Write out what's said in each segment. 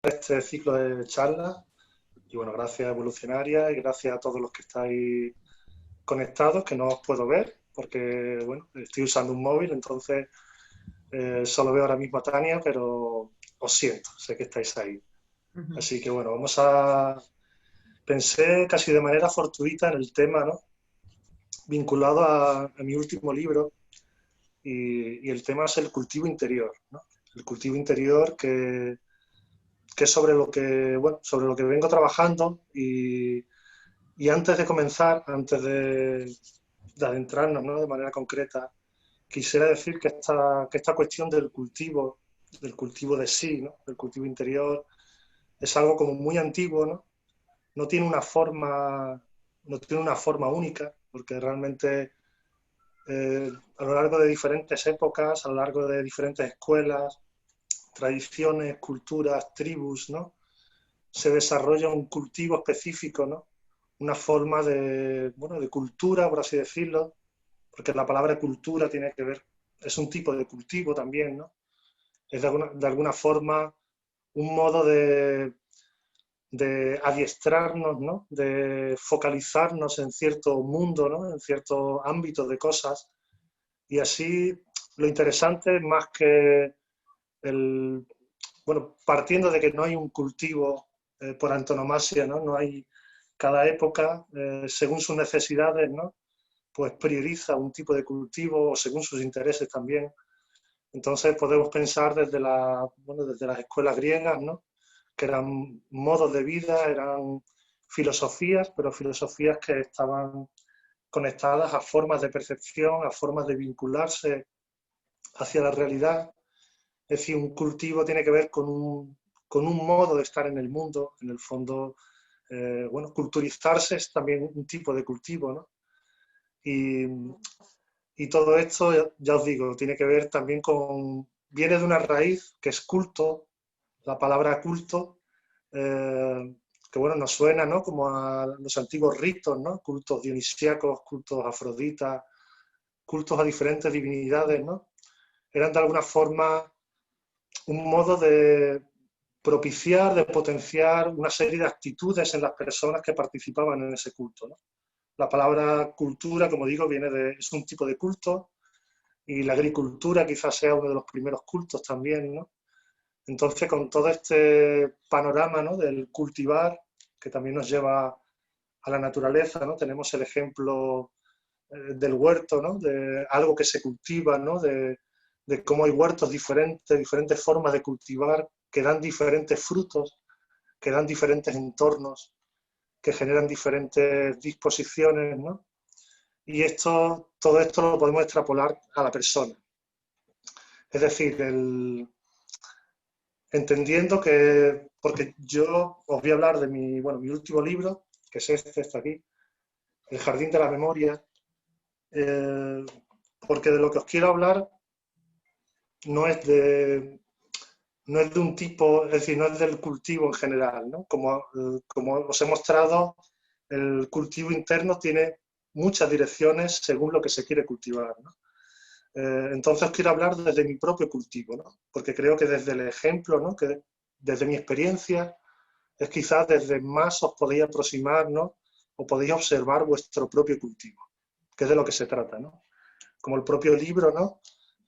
Este ciclo de charlas y bueno, gracias a Evolucionaria y gracias a todos los que estáis conectados, que no os puedo ver porque bueno, estoy usando un móvil, entonces solo veo ahora mismo a Tania, pero os siento, sé que estáis ahí. Ujú. Así que bueno, pensé casi de manera fortuita en el tema, ¿no? Vinculado a mi último libro y el tema es el cultivo interior, ¿no? El cultivo interior que es sobre lo que, bueno, sobre lo que vengo trabajando y antes de comenzar, antes de adentrarnos, ¿no? De manera concreta, quisiera decir que esta cuestión del cultivo de sí, ¿no? Del cultivo interior, es algo como muy antiguo, ¿no? No tiene una forma, no tiene una forma única, porque realmente a lo largo de diferentes épocas, a lo largo de diferentes escuelas, tradiciones, culturas, tribus, ¿no? Se desarrolla un cultivo específico, ¿no? Una forma de, bueno, de cultura, por así decirlo, porque la palabra cultura tiene que ver, es un tipo de cultivo también, ¿no? Es de alguna forma un modo de adiestrarnos, ¿no? De focalizarnos en cierto mundo, ¿no? En cierto ámbito de cosas. Y así lo interesante, más que el, bueno, partiendo de que no hay un cultivo por antonomasia, ¿no? No hay cada época, según sus necesidades, ¿no? Pues prioriza un tipo de cultivo o según sus intereses también. Entonces podemos pensar bueno, desde las escuelas griegas, ¿no? Que eran modos de vida, eran filosofías, pero filosofías que estaban conectadas a formas de percepción, a formas de vincularse hacia la realidad. Es decir, un cultivo tiene que ver con un modo de estar en el mundo, en el fondo, bueno, culturizarse es también un tipo de cultivo, ¿no? Y, y todo esto, ya os digo, tiene que ver también viene de una raíz que es culto, la palabra culto, que bueno, nos suena, ¿no? Como a los antiguos ritos, ¿no? Cultos dionisíacos, cultos afroditas, cultos a diferentes divinidades, ¿no? Eran de alguna forma un modo de propiciar, de potenciar una serie de actitudes en las personas que participaban en ese culto, ¿no? La palabra cultura, como digo, es un tipo de culto y la agricultura quizás sea uno de los primeros cultos también, ¿no? Entonces, con todo este panorama, ¿no? Del cultivar, que también nos lleva a la naturaleza, ¿no? Tenemos el ejemplo del huerto, ¿no? De algo que se cultiva, ¿no? De cómo hay huertos diferentes, diferentes formas de cultivar que dan diferentes frutos, que dan diferentes entornos, que generan diferentes disposiciones, ¿no? Y todo esto lo podemos extrapolar a la persona. Es decir, entendiendo que, porque yo os voy a hablar de bueno, mi último libro, que es este aquí, El Jardín de la Memoria, eh, porque de lo que os quiero hablar no es no es de un tipo, es decir, no es del cultivo en general, ¿no? Como os he mostrado, el cultivo interno tiene muchas direcciones según lo que se quiere cultivar, ¿no? Entonces quiero hablar desde mi propio cultivo, ¿no? Porque creo que desde el ejemplo, ¿no? Que desde mi experiencia es quizás desde más os podéis aproximar, ¿no? O podéis observar vuestro propio cultivo, que es de lo que se trata, ¿no? Como el propio libro, ¿no?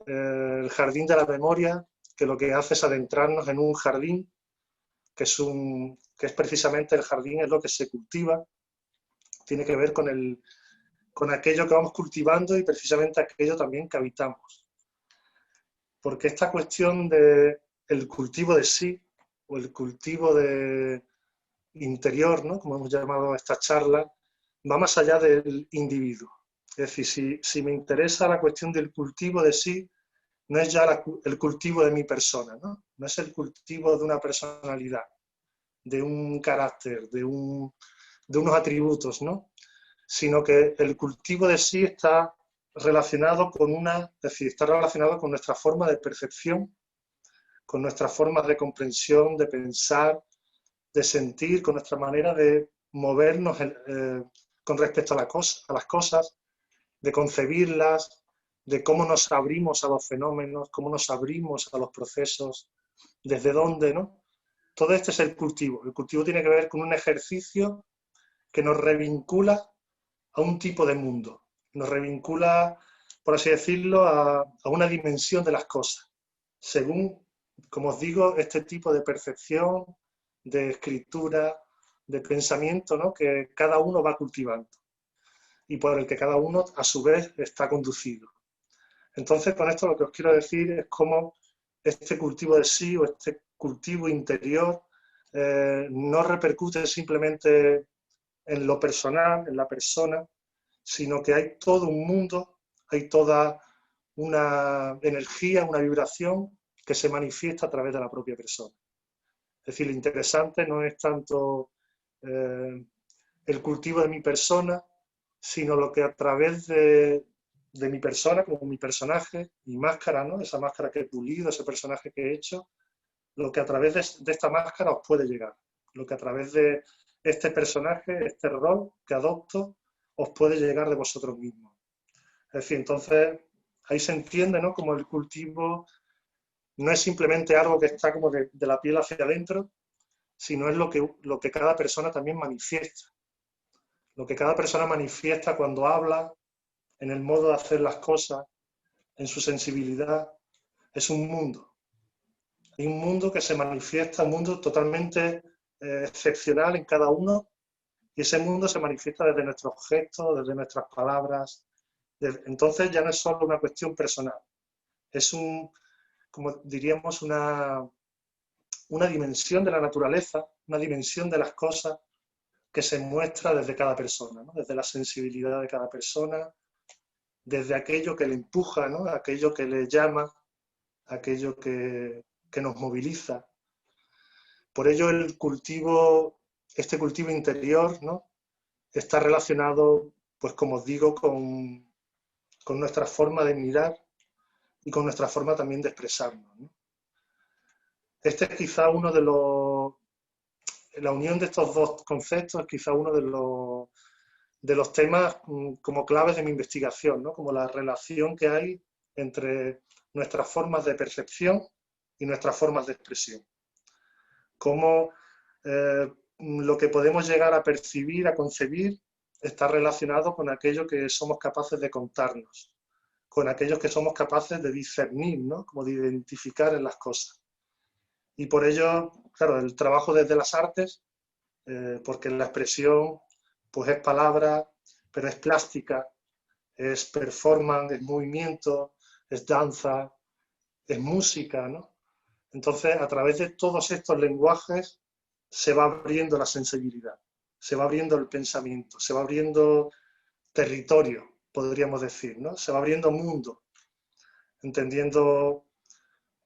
El jardín de la memoria, que lo que hace es adentrarnos en un jardín, que es precisamente el jardín, es lo que se cultiva, tiene que ver con aquello que vamos cultivando y precisamente aquello también que habitamos. Porque esta cuestión del cultivo de sí, o el cultivo de interior, ¿no? Como hemos llamado a esta charla, va más allá del individuo. Es decir, si me interesa la cuestión del cultivo de sí, no es ya el cultivo de mi persona, ¿no? No es el cultivo de una personalidad, de un carácter, de unos atributos, ¿no? Sino que el cultivo de sí está relacionado es decir, está relacionado con nuestra forma de percepción, con nuestras formas de comprensión, de pensar, de sentir, con nuestra manera de movernos con respecto a las cosas, de concebirlas, de cómo nos abrimos a los fenómenos, cómo nos abrimos a los procesos, desde dónde, ¿no? todo este es el cultivo. El cultivo tiene que ver con un ejercicio que nos revincula a un tipo de mundo, nos revincula, por así decirlo, a una dimensión de las cosas, según, como os digo, este tipo de percepción, de escritura, de pensamiento, ¿no?, que cada uno va cultivando y por el que cada uno a su vez está conducido. Entonces, con esto lo que os quiero decir es cómo este cultivo de sí o este cultivo interior no repercute simplemente en lo personal, en la persona, sino que hay todo un mundo, hay toda una energía, una vibración que se manifiesta a través de la propia persona. Es decir, lo interesante no es tanto el cultivo de mi persona, sino lo que a través de mi persona, como mi personaje, mi máscara, ¿no?, esa máscara que he pulido, ese personaje que he hecho, lo que a través de esta máscara os puede llegar, lo que a través de este personaje, este rol que adopto, os puede llegar de vosotros mismos. Es decir, entonces ahí se entiende, ¿no?, como el cultivo no es simplemente algo que está como de la piel hacia adentro, sino es lo que cada persona también manifiesta. Lo que cada persona manifiesta cuando habla, en el modo de hacer las cosas, en su sensibilidad, es un mundo. Hay un mundo que se manifiesta, un mundo totalmente excepcional en cada uno, y ese mundo se manifiesta desde nuestros gestos, desde nuestras palabras. Entonces ya no es solo una cuestión personal, es como diríamos, una dimensión de la naturaleza, una dimensión de las cosas que se muestra desde cada persona, ¿no?, desde la sensibilidad de cada persona, desde aquello que le empuja, ¿no?, aquello que le llama, aquello que nos moviliza. Por ello este cultivo interior, ¿no?, está relacionado, pues como os digo, con nuestra forma de mirar y con nuestra forma también de expresarnos, ¿no? Este es quizá uno de los, la unión de estos dos conceptos es quizá uno de los temas como claves de mi investigación, ¿no?, como la relación que hay entre nuestras formas de percepción y nuestras formas de expresión. Cómo lo que podemos llegar a percibir, a concebir, está relacionado con aquello que somos capaces de contarnos, con aquellos que somos capaces de discernir, ¿no?, como de identificar en las cosas. Y por ello, claro, el trabajo desde las artes, porque la expresión pues es palabra, pero es plástica, es performance, es movimiento, es danza, es música, ¿no? Entonces, a través de todos estos lenguajes se va abriendo la sensibilidad, se va abriendo el pensamiento, se va abriendo territorio, podríamos decir, ¿no? Se va abriendo mundo, entendiendo,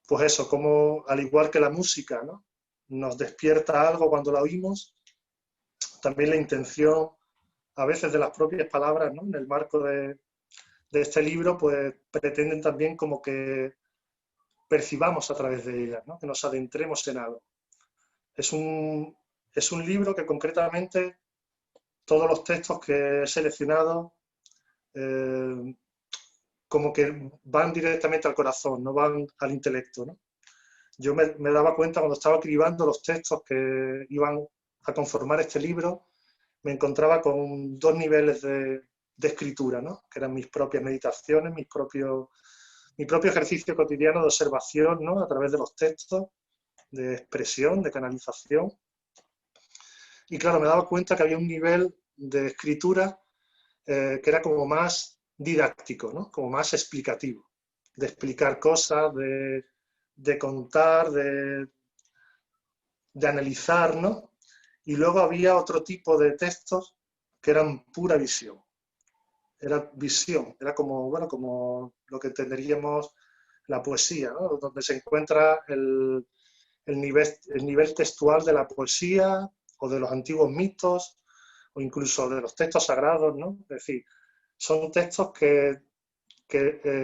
pues eso, como al igual que la música, ¿no?, nos despierta algo cuando la oímos, también la intención a veces de las propias palabras, ¿no?, en el marco de este libro, pues pretenden también como que percibamos a través de ellas, ¿no?, que nos adentremos en algo. Es un libro que concretamente todos los textos que he seleccionado como que van directamente al corazón, no van al intelecto, ¿no? Yo me daba cuenta cuando estaba escribiendo los textos que iban a conformar este libro, me encontraba con dos niveles de escritura, ¿no?, que eran mis propias meditaciones, mi propio ejercicio cotidiano de observación, ¿no?, a través de los textos, de expresión, de canalización. Y claro, me daba cuenta que había un nivel de escritura que era como más didáctico, ¿no?, como más explicativo, de explicar cosas, de contar, de analizar, ¿no? Y luego había otro tipo de textos que eran pura visión. Era visión, era como, bueno, como lo que entenderíamos la poesía, ¿no?, donde se encuentra el nivel textual de la poesía o de los antiguos mitos o incluso de los textos sagrados, ¿no? Es decir, son textos que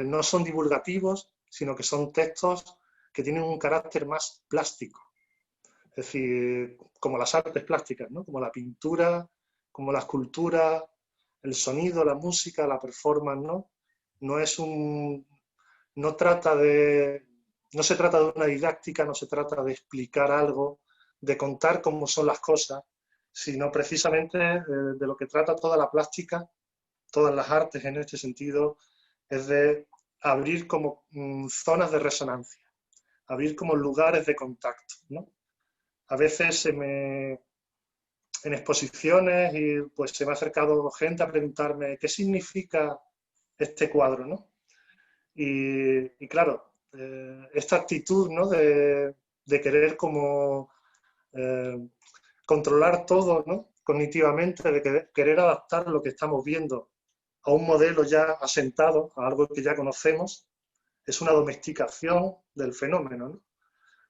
no son divulgativos, sino que son textos que tienen un carácter más plástico. Es decir, como las artes plásticas, ¿no?, como la pintura, como la escultura, el sonido, la música, la performance, ¿no? No es no se trata de una didáctica, no se trata de explicar algo, de contar cómo son las cosas, sino precisamente de lo que trata toda la plástica, todas las artes en este sentido, es de abrir como zonas de resonancia, abrir como lugares de contacto, ¿no? A veces en exposiciones y pues se me ha acercado gente a preguntarme qué significa este cuadro, ¿no? Y claro, esta actitud, ¿no? de querer como eh, controlar todo, ¿no? Cognitivamente, de querer adaptar lo que estamos viendo a un modelo ya asentado, a algo que ya conocemos, es una domesticación del fenómeno, ¿no?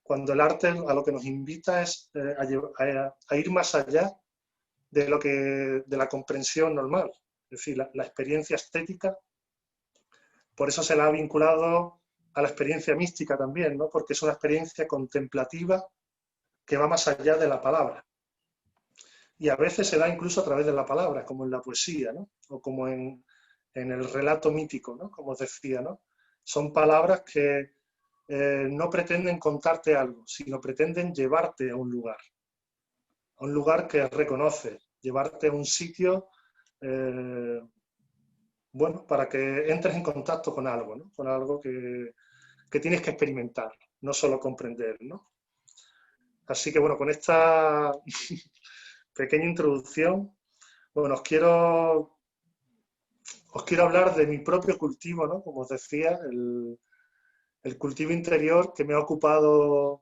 Cuando el arte a lo que nos invita es a ir más allá de la comprensión normal. Es decir, la experiencia estética, por eso se la ha vinculado a la experiencia mística también, ¿no? Porque es una experiencia contemplativa que va más allá de la palabra. Y a veces se da incluso a través de la palabra, como en la poesía, ¿no? O como en el relato mítico, ¿no? Como os decía, ¿no? Son palabras que no pretenden contarte algo, sino pretenden llevarte a un lugar que reconoces, llevarte a un sitio, bueno, para que entres en contacto con algo, ¿no? Con algo que tienes que experimentar, no solo comprender, ¿no? Así que bueno, con esta pequeña introducción, bueno, os quiero hablar de mi propio cultivo, ¿no? Como os decía, el cultivo interior que me ha ocupado,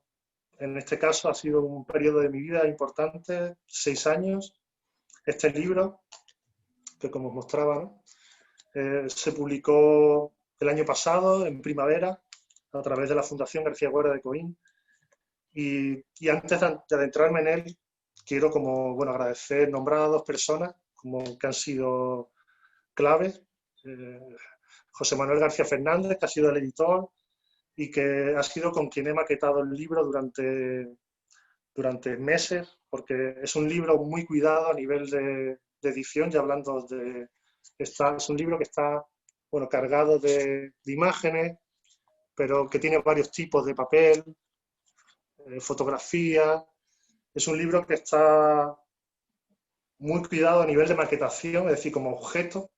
en este caso, ha sido un periodo de mi vida importante, 6 años. Este libro, que como os mostraba, ¿no? Se publicó el año pasado, en primavera, a través de la Fundación García Guerra de Coín. Y antes de adentrarme en él, quiero como, bueno, agradecer, nombrar a 2 personas como que han sido claves. José Manuel García Fernández, que ha sido el editor y que ha sido con quien he maquetado el libro durante meses, porque es un libro muy cuidado a nivel de edición, ya hablando es un libro que está, bueno, cargado de imágenes, pero que tiene varios tipos de papel, fotografía. Es un libro que está muy cuidado a nivel de maquetación, es decir, como objeto.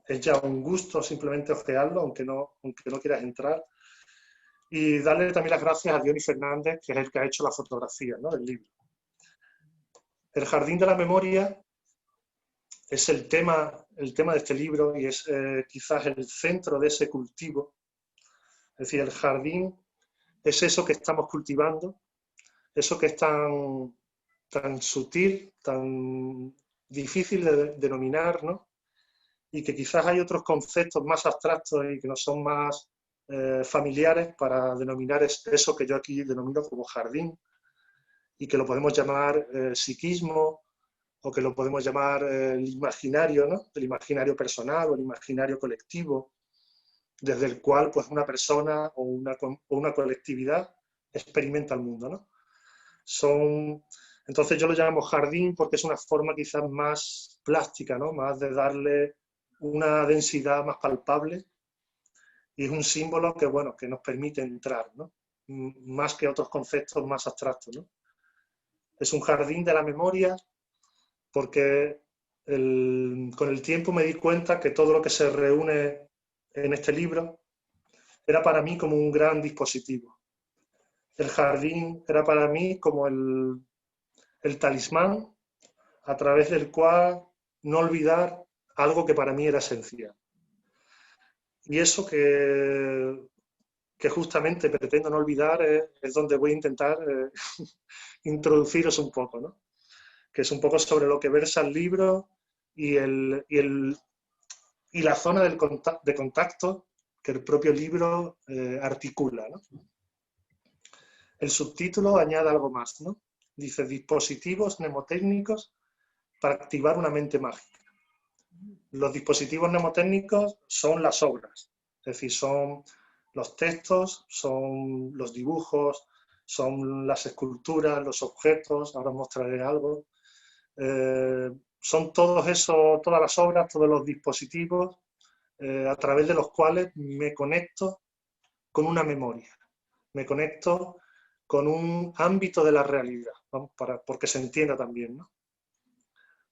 Es ya un gusto simplemente ojearlo, aunque no quieras entrar. Y darle también las gracias a Diony Fernández, que es el que ha hecho la fotografía, ¿no? Del libro. El Jardín de la Memoria es el tema de este libro y es quizás el centro de ese cultivo. Es decir, el jardín es eso que estamos cultivando, eso que es tan sutil, tan difícil de denominar, ¿no? Y que quizás hay otros conceptos más abstractos y que no son más familiares para denominar eso que yo aquí denomino como jardín, y que lo podemos llamar psiquismo, o que lo podemos llamar el imaginario, ¿no? El imaginario personal o el imaginario colectivo, desde el cual pues, una persona o una colectividad experimenta el mundo, ¿no? Entonces yo lo llamo jardín porque es una forma quizás más plástica, ¿no? Más de darle una densidad más palpable, y es un símbolo que, bueno, que nos permite entrar, ¿no? Más que otros conceptos más abstractos, ¿no? Es un jardín de la memoria porque con el tiempo me di cuenta que todo lo que se reúne en este libro era para mí como un gran dispositivo. El jardín era para mí como el talismán a través del cual no olvidar algo que para mí era esencial. Y eso que justamente pretendo no olvidar es donde voy a intentar introduciros un poco, ¿no? Que es un poco sobre lo que versa el libro y la zona de contacto que el propio libro articula, ¿no? El subtítulo añade algo más, ¿no? Dice, dispositivos mnemotécnicos para activar una mente mágica. Los dispositivos mnemotécnicos son las obras, es decir, son los textos, son los dibujos, son las esculturas, los objetos, ahora os mostraré algo. Son todas las obras, todos los dispositivos a través de los cuales me conecto con una memoria, me conecto con un ámbito de la realidad. vamos, porque se entienda también, ¿no?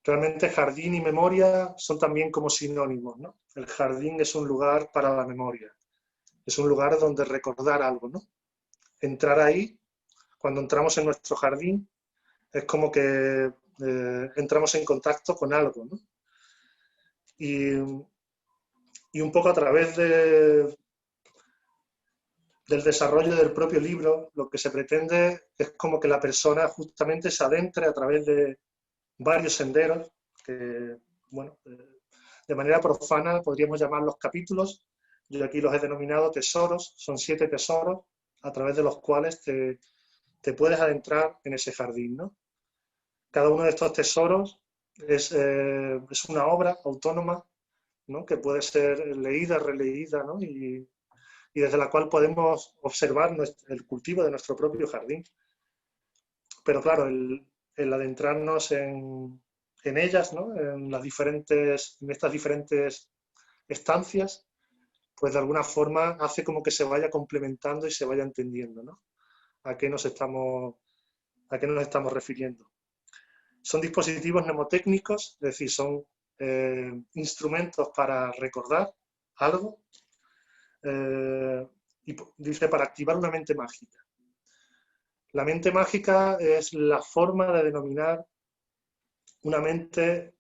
Realmente jardín y memoria son también como sinónimos, ¿no? El jardín es un lugar para la memoria, es un lugar donde recordar algo, ¿no? Entrar ahí, cuando entramos en nuestro jardín, es como que entramos en contacto con algo, ¿no? Y, y un poco a través del desarrollo del propio libro, lo que se pretende es como que la persona justamente se adentre a través de varios senderos que, bueno, de manera profana podríamos llamarlos capítulos. Yo aquí los he denominado tesoros, son 7 tesoros a través de los cuales te puedes adentrar en ese jardín, ¿no? Cada uno de estos tesoros es una obra autónoma, ¿no? Que puede ser leída, releída, ¿no? Y desde la cual podemos observar el cultivo de nuestro propio jardín. Pero claro, el adentrarnos en ellas, ¿no? En estas diferentes estancias, pues de alguna forma hace como que se vaya complementando y se vaya entendiendo, ¿no? A qué nos estamos refiriendo. Son dispositivos mnemotécnicos, es decir, son instrumentos para recordar algo, y dice para activar una mente mágica. La mente mágica es la forma de denominar una mente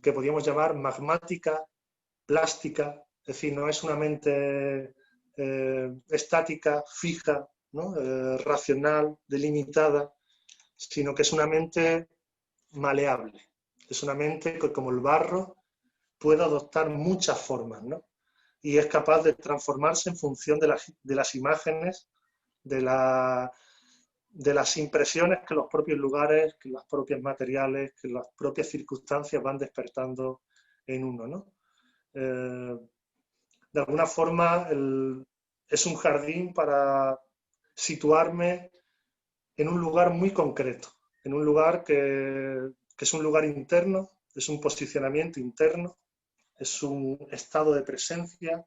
que podríamos llamar magmática, plástica, es decir, no es una mente estática, fija, ¿no? Racional, delimitada, sino que es una mente maleable. Es una mente que, como el barro, puede adoptar muchas formas, ¿no? Y es capaz de transformarse en función de las imágenes, de, de las impresiones que los propios lugares, que los propios materiales, que las propias circunstancias van despertando en uno, ¿no? De alguna forma es un jardín para situarme en un lugar muy concreto, en un lugar que es un lugar interno, es un posicionamiento interno, es un estado de presencia,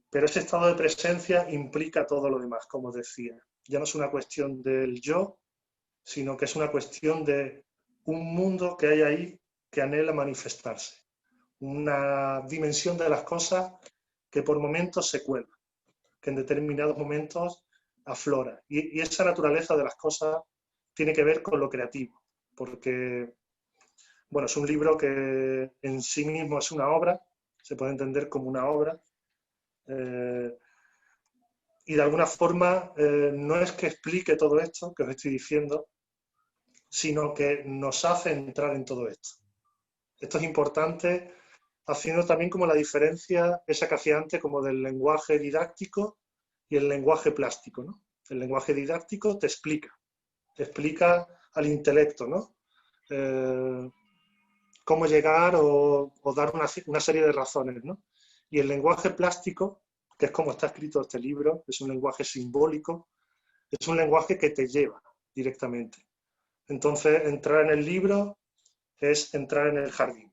pero ese estado de presencia implica todo lo demás, como decía. Ya no es una cuestión del yo, sino que es una cuestión de un mundo que hay ahí que anhela manifestarse, una dimensión de las cosas que por momentos se cuela, que en determinados momentos aflora. Y esa naturaleza de las cosas tiene que ver con lo creativo, porque bueno, es un libro que en sí mismo es una obra, se puede entender como una obra, y de alguna forma no es que explique todo esto que os estoy diciendo, sino que nos hace entrar en todo esto. Esto es importante, haciendo también como la diferencia, esa que hacía antes, como del lenguaje didáctico y el lenguaje plástico, ¿no? El lenguaje didáctico te explica al intelecto, ¿no? Cómo llegar o dar una serie de razones, ¿no? Y el lenguaje plástico, que es como está escrito este libro, es un lenguaje simbólico, es un lenguaje que te lleva directamente. Entonces, entrar en el libro es entrar en el jardín.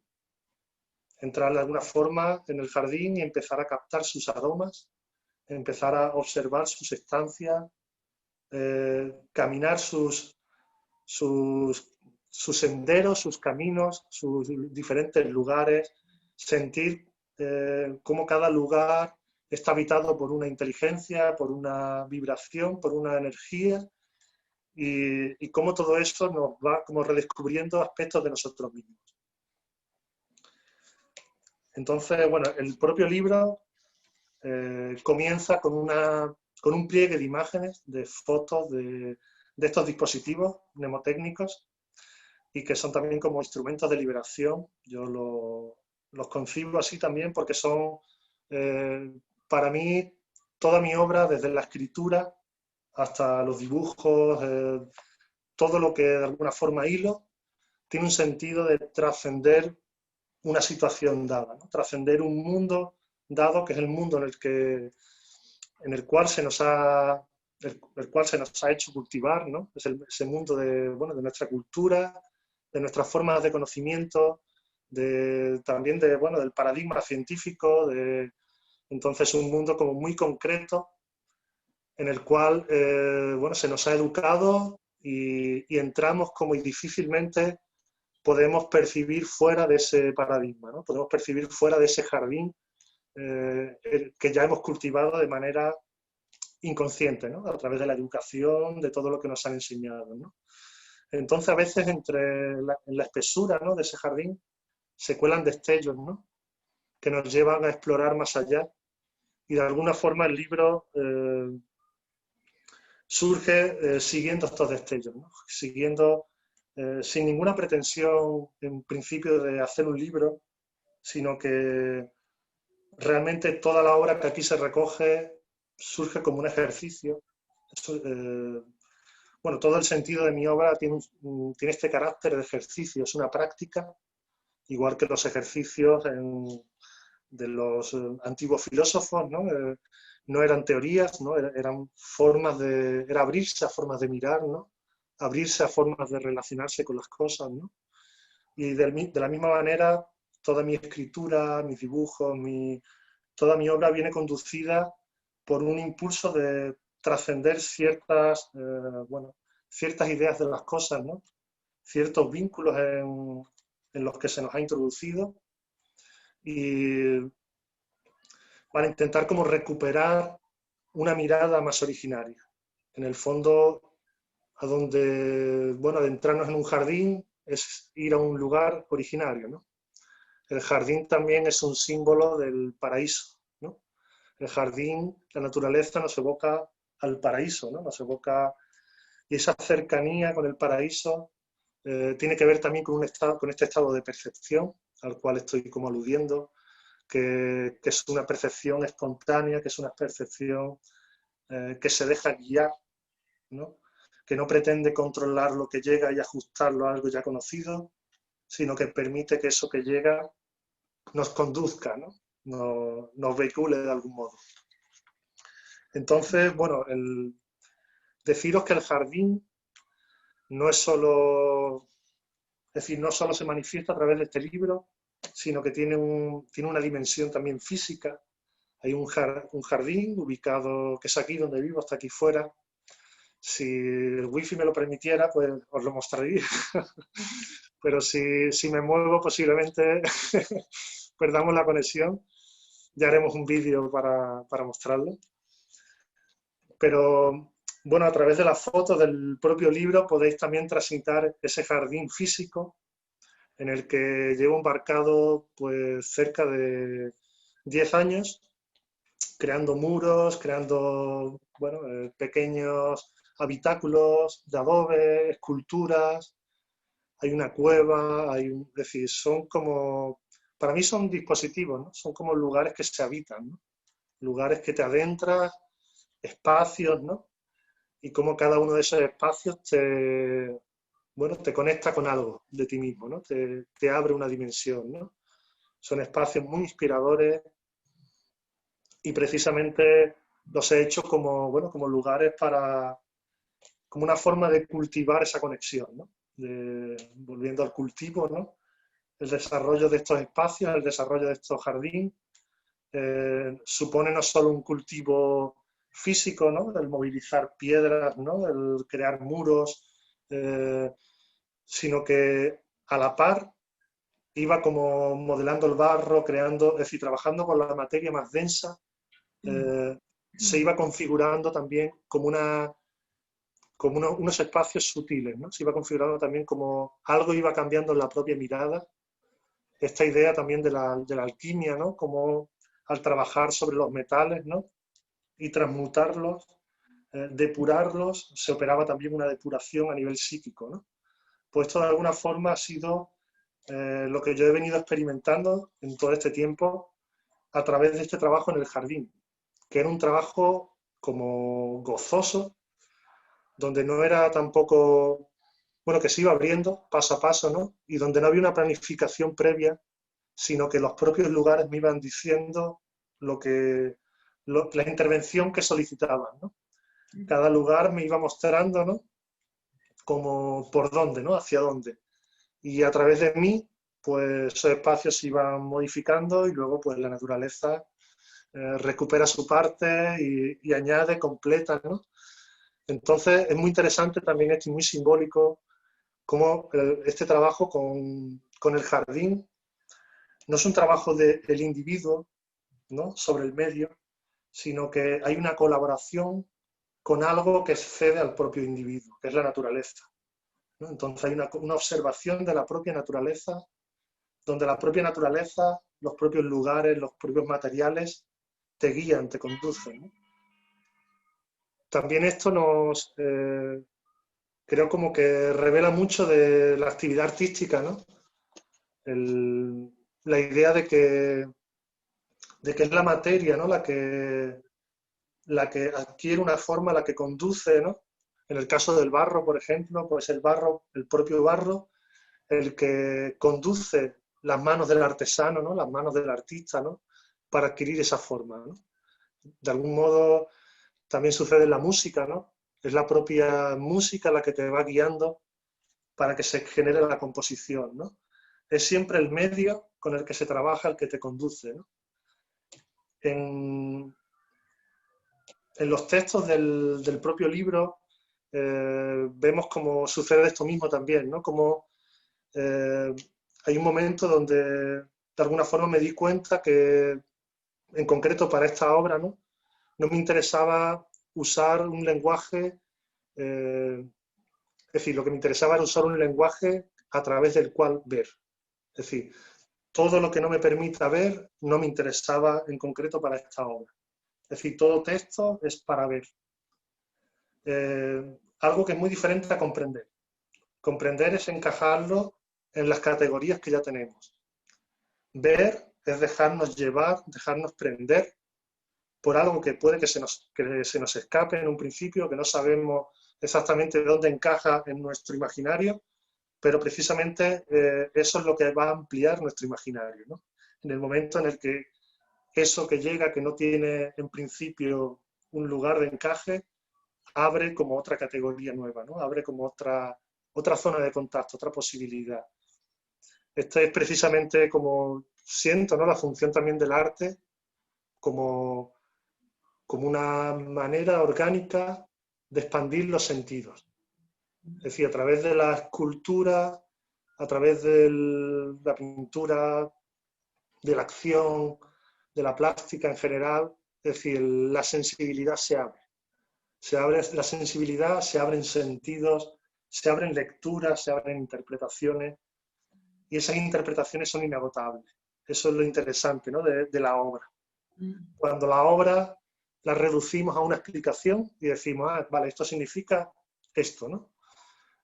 Entrar de alguna forma en el jardín y empezar a captar sus aromas, empezar a observar sus estancias, caminar sus senderos, sus caminos, sus diferentes lugares, sentir cómo cada lugar está habitado por una inteligencia, por una vibración, por una energía, y cómo todo eso nos va como redescubriendo aspectos de nosotros mismos. Entonces, bueno, el propio libro comienza con un pliegue de imágenes, de fotos de estos dispositivos mnemotécnicos, y que son también como instrumentos de liberación. Yo los concibo así también porque son, para mí, toda mi obra, desde la escritura hasta los dibujos, todo lo que de alguna forma hilo, tiene un sentido de trascender una situación dada, ¿no? Trascender un mundo dado, que es el mundo en el cual se nos ha hecho cultivar, ¿no? Es ese mundo bueno, de nuestra cultura, de nuestras formas de conocimiento, también bueno, del paradigma científico, entonces un mundo como muy concreto en el cual bueno, se nos ha educado y entramos como y difícilmente podemos percibir fuera de ese paradigma, ¿no? Podemos percibir fuera de ese jardín que ya hemos cultivado de manera inconsciente, ¿no? A través de la educación, de todo lo que nos han enseñado, ¿no? Entonces, a veces en la espesura, ¿no?, de ese jardín se cuelan destellos, ¿no?, que nos llevan a explorar más allá. Y de alguna forma el libro surge siguiendo estos destellos, ¿no? Siguiendo, sin ninguna pretensión en principio de hacer un libro, sino que realmente toda la obra que aquí se recoge surge como un ejercicio. Bueno, todo el sentido de mi obra tiene este carácter de ejercicio, es una práctica, igual que los ejercicios de los antiguos filósofos, ¿no? No eran teorías, ¿no? Eran formas era abrirse a formas de mirar, ¿no? Abrirse a formas de relacionarse con las cosas, ¿no? Y de la misma manera, toda mi escritura, mis dibujos, toda mi obra viene conducida por un impulso de trascender bueno, ciertas ideas de las cosas, ¿no? Ciertos vínculos en los que se nos ha introducido, y para intentar como recuperar una mirada más originaria. En el fondo, a donde, bueno, adentrarnos en un jardín es ir a un lugar originario, ¿no? El jardín también es un símbolo del paraíso, ¿no? El jardín, la naturaleza nos evoca al paraíso, ¿no? Nos evoca, y esa cercanía con el paraíso tiene que ver también con este estado de percepción al cual estoy como aludiendo, que es una percepción espontánea, que es una percepción que se deja guiar, ¿no? Que no pretende controlar lo que llega y ajustarlo a algo ya conocido, sino que permite que eso que llega nos conduzca, ¿no? Nos vehicule de algún modo. Entonces, bueno, deciros que el jardín no es solo, es decir, no solo se manifiesta a través de este libro, sino que tiene una dimensión también física. Hay un jardín ubicado, que es aquí donde vivo, hasta aquí fuera. Si el wifi me lo permitiera, pues os lo mostraría. Pero si me muevo, posiblemente perdamos la conexión. Ya haremos un vídeo para mostrarlo. Pero bueno, a través de las fotos del propio libro podéis también transitar ese jardín físico en el que llevo embarcado pues cerca de 10 años, creando muros, creando, bueno, pequeños habitáculos de adobe, esculturas, hay una cueva, es decir, son como, para mí son dispositivos, ¿no? Son como lugares que se habitan, ¿no? Lugares que te adentras, espacios, ¿no? Y como cada uno de esos espacios bueno, te conecta con algo de ti mismo, ¿no? Te abre una dimensión, ¿no? Son espacios muy inspiradores y precisamente los he hecho como, bueno, como lugares como una forma de cultivar esa conexión, ¿no? Volviendo al cultivo, ¿no? El desarrollo de estos espacios, el desarrollo de estos jardines, supone no solo un cultivo físico, ¿no? El movilizar piedras, ¿no? El crear muros, sino que a la par iba como modelando el barro, creando, es decir, trabajando con la materia más densa, se iba configurando también como unos espacios sutiles, ¿no? Se iba configurando también como algo iba cambiando en la propia mirada. Esta idea también de la alquimia, ¿no? Como al trabajar sobre los metales, ¿no? Y transmutarlos, depurarlos, se operaba también una depuración a nivel psíquico, ¿no? Pues esto de alguna forma ha sido lo que yo he venido experimentando en todo este tiempo a través de este trabajo en el jardín, que era un trabajo como gozoso, donde no era tampoco, bueno, que se iba abriendo paso a paso, ¿no? Y donde no había una planificación previa, sino que los propios lugares me iban diciendo la intervención que solicitaban, ¿no? Cada lugar me iba mostrando, ¿no? Como por dónde, ¿no? Hacia dónde. Y a través de mí, pues esos espacios se iban modificando y luego pues la naturaleza recupera su parte y añade, completa, ¿no? Entonces es muy interesante también esto y muy simbólico cómo este trabajo con el jardín no es un trabajo del individuo, ¿no?, sobre el medio, sino que hay una colaboración con algo que excede al propio individuo, que es la naturaleza, ¿no? Entonces hay una observación de la propia naturaleza, donde la propia naturaleza, los propios lugares, los propios materiales te guían, te conducen, ¿no? También esto creo como que revela mucho de la actividad artística, ¿no? La idea de que es la materia, ¿no?, la que adquiere una forma, la que conduce, ¿no? En el caso del barro, por ejemplo, pues el barro, el propio barro, el que conduce las manos del artesano, ¿no?, las manos del artista, ¿no?, para adquirir esa forma, ¿no? De algún modo también sucede en la música, ¿no? Es la propia música la que te va guiando para que se genere la composición, ¿no? Es siempre el medio con el que se trabaja el que te conduce, ¿no? En, en los textos del propio libro vemos cómo sucede esto mismo también, ¿no? Como hay un momento donde de alguna forma me di cuenta que, en concreto para esta obra, no me interesaba usar un lenguaje, es decir, lo que me interesaba era usar un lenguaje a través del cual ver. Es decir, todo lo que no me permita ver no me interesaba en concreto para esta obra. Es decir, todo texto es para ver. Algo que es muy diferente a comprender. Comprender es encajarlo en las categorías que ya tenemos. Ver es dejarnos llevar, dejarnos prender por algo que puede que se nos escape en un principio, que no sabemos exactamente dónde encaja en nuestro imaginario, pero precisamente eso es lo que va a ampliar nuestro imaginario, ¿no? En el momento en el que eso que llega, que no tiene en principio un lugar de encaje, abre como otra categoría nueva, ¿no? Abre como otra zona de contacto, otra posibilidad. Esta es precisamente como siento, ¿no?, la función también del arte como una manera orgánica de expandir los sentidos. Es decir, a través de la escultura, a través de la pintura, de la acción, de la plástica en general, es decir, la sensibilidad se abre. Se abre la sensibilidad, se abren sentidos, se abren lecturas, se abren interpretaciones, y esas interpretaciones son inagotables. Eso es lo interesante, ¿no?, de la obra. Cuando la obra la reducimos a una explicación y decimos, ah, vale, esto significa esto, ¿no?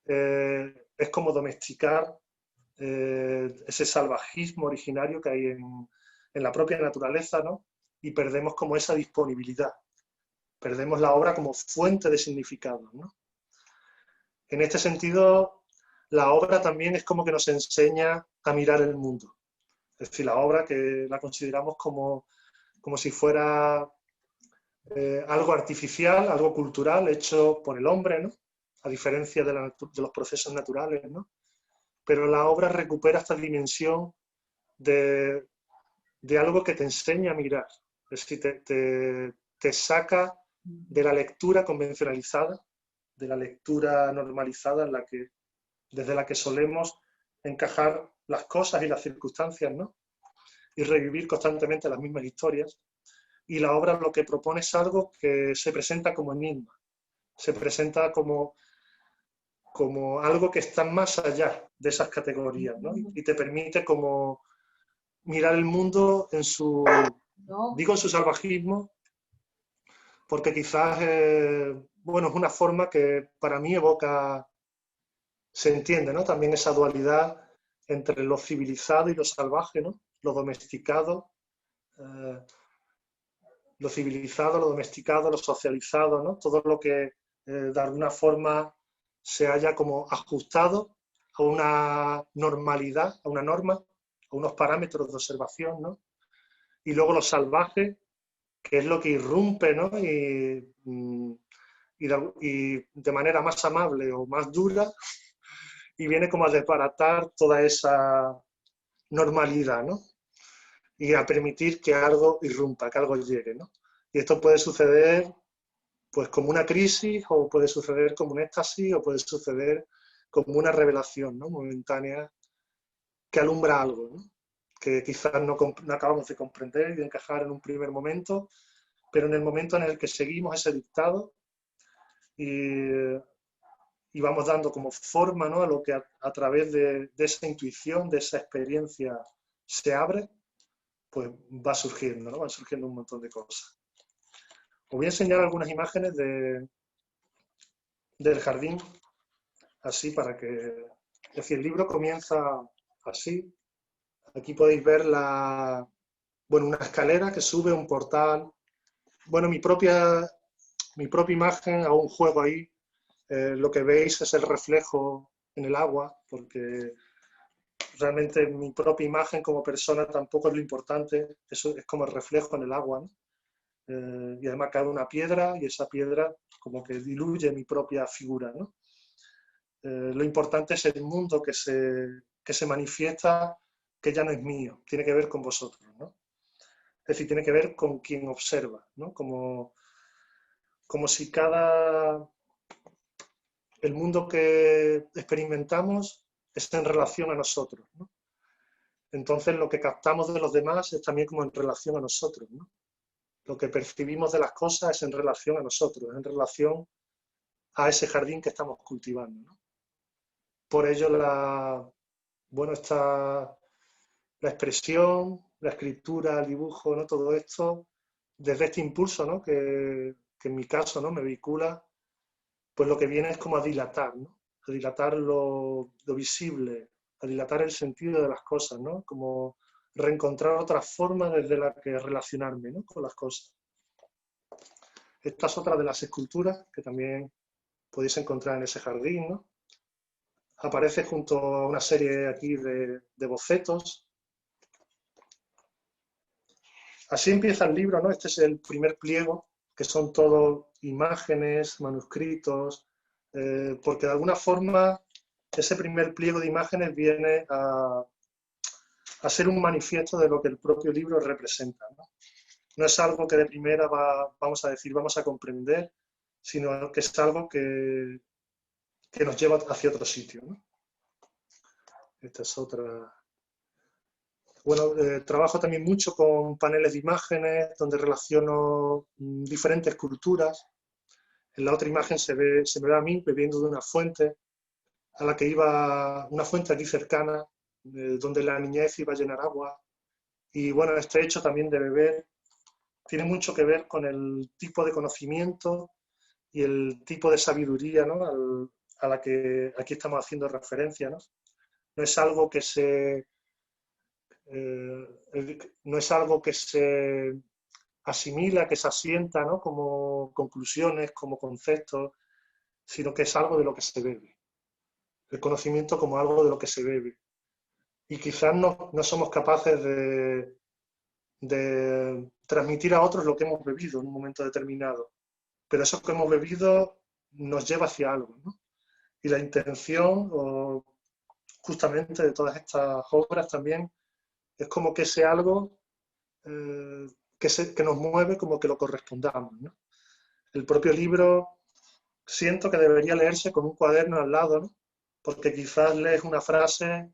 Es como domesticar ese salvajismo originario que hay en la propia naturaleza, ¿no? Y perdemos como esa disponibilidad. Perdemos la obra como fuente de significado, ¿no? En este sentido, la obra también es como que nos enseña a mirar el mundo. Es decir, la obra que la consideramos como si fuera algo artificial, algo cultural, hecho por el hombre, ¿no?, a diferencia de los procesos naturales, ¿no? Pero la obra recupera esta dimensión de algo que te enseña a mirar. Es decir, te saca de la lectura convencionalizada, de la lectura normalizada desde la que solemos encajar las cosas y las circunstancias, ¿no?, y revivir constantemente las mismas historias. Y la obra lo que propone es algo que se presenta como enigma, se presenta como algo que está más allá de esas categorías, ¿no? Y te permite como mirar el mundo en digo en su salvajismo, porque quizás, bueno, es una forma que para mí evoca, se entiende, ¿no?, también esa dualidad entre lo civilizado y lo salvaje, ¿no?, lo domesticado, lo civilizado, lo domesticado, lo socializado, ¿no?, todo lo que de alguna forma se haya como ajustado a una normalidad, a una norma, a unos parámetros de observación, ¿no? Y luego lo salvaje, que es lo que irrumpe, ¿no?, y de manera más amable o más dura, y viene como a desbaratar toda esa normalidad, ¿no?, y a permitir que algo irrumpa, que algo llegue, ¿no? Y esto puede suceder pues como una crisis, o puede suceder como un éxtasis, o puede suceder como una revelación, ¿no? Momentánea, que alumbra algo, ¿no? Que quizás no acabamos de comprender y de encajar en un primer momento, pero en el momento en el que seguimos ese dictado y, y vamos dando como forma, ¿no? A lo que a través de esa intuición, de esa experiencia se abre, pues va surgiendo, ¿no? Van surgiendo un montón de cosas. Os voy a enseñar algunas imágenes del jardín, así para que... Es decir, el libro comienza así. Aquí podéis ver bueno, una escalera que sube un portal. Bueno, mi propia imagen, hago un juego ahí. Lo que veis es el reflejo en el agua, porque realmente mi propia imagen como persona tampoco es lo importante, eso es como el reflejo en el agua, ¿no? Y además cae una piedra y esa piedra como que diluye mi propia figura, ¿no? Lo importante es el mundo que se manifiesta, que ya no es mío, tiene que ver con vosotros, ¿no? Es decir, tiene que ver con quien observa, ¿no? Como si el mundo que experimentamos está en relación a nosotros, ¿no? Entonces lo que captamos de los demás es también como en relación a nosotros, ¿no? Lo que percibimos de las cosas es en relación a nosotros, en relación a ese jardín que estamos cultivando, ¿no? Por ello bueno, la expresión, la escritura, el dibujo, ¿no? Todo esto, desde este impulso, ¿no? Que en mi caso, ¿no? Me vincula, pues lo que viene es como a dilatar, ¿no? A dilatar lo visible, a dilatar el sentido de las cosas, ¿no? Como reencontrar otras formas desde las que relacionarme, ¿no? Con las cosas. Esta es otra de las esculturas que también podéis encontrar en ese jardín, ¿no? Aparece junto a una serie aquí de bocetos. Así empieza el libro, ¿no? Este es el primer pliego, que son todo imágenes, manuscritos, porque de alguna forma ese primer pliego de imágenes viene a ser un manifiesto de lo que el propio libro representa, ¿no? No es algo que de primera vamos a decir, vamos a comprender, sino que es algo que nos lleva hacia otro sitio, ¿no? Esta es otra. Bueno, trabajo también mucho con paneles de imágenes, donde relaciono diferentes culturas. En la otra imagen se me ve a mí bebiendo de una fuente, a la que iba, una fuente aquí cercana, donde la niñez iba a llenar agua. Y bueno, este hecho también de beber tiene mucho que ver con el tipo de conocimiento y el tipo de sabiduría, ¿no? A la que aquí estamos haciendo referencia, ¿no? No es algo que no es algo que se asimila, que se asienta, ¿no? Como conclusiones, como conceptos, sino que es algo de lo que se bebe. El conocimiento como algo de lo que se bebe. Y quizás no somos capaces de transmitir a otros lo que hemos bebido en un momento determinado. Pero eso que hemos bebido nos lleva hacia algo, ¿no? Y la intención, justamente de todas estas obras también, es como que ese algo que nos mueve, como que lo correspondamos, ¿no? El propio libro siento que debería leerse con un cuaderno al lado, ¿no? Porque quizás lees una frase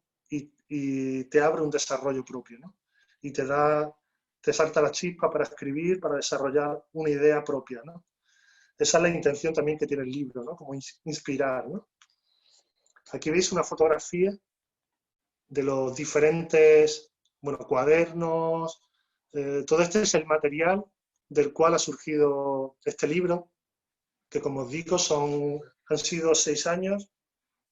y te abre un desarrollo propio, ¿no? Y te salta la chispa para escribir, para desarrollar una idea propia, ¿no? Esa es la intención también que tiene el libro, ¿no? Como inspirar, ¿no? Aquí veis una fotografía de los diferentes, bueno, cuadernos, todo este es el material del cual ha surgido este libro, que como os digo han sido 6 años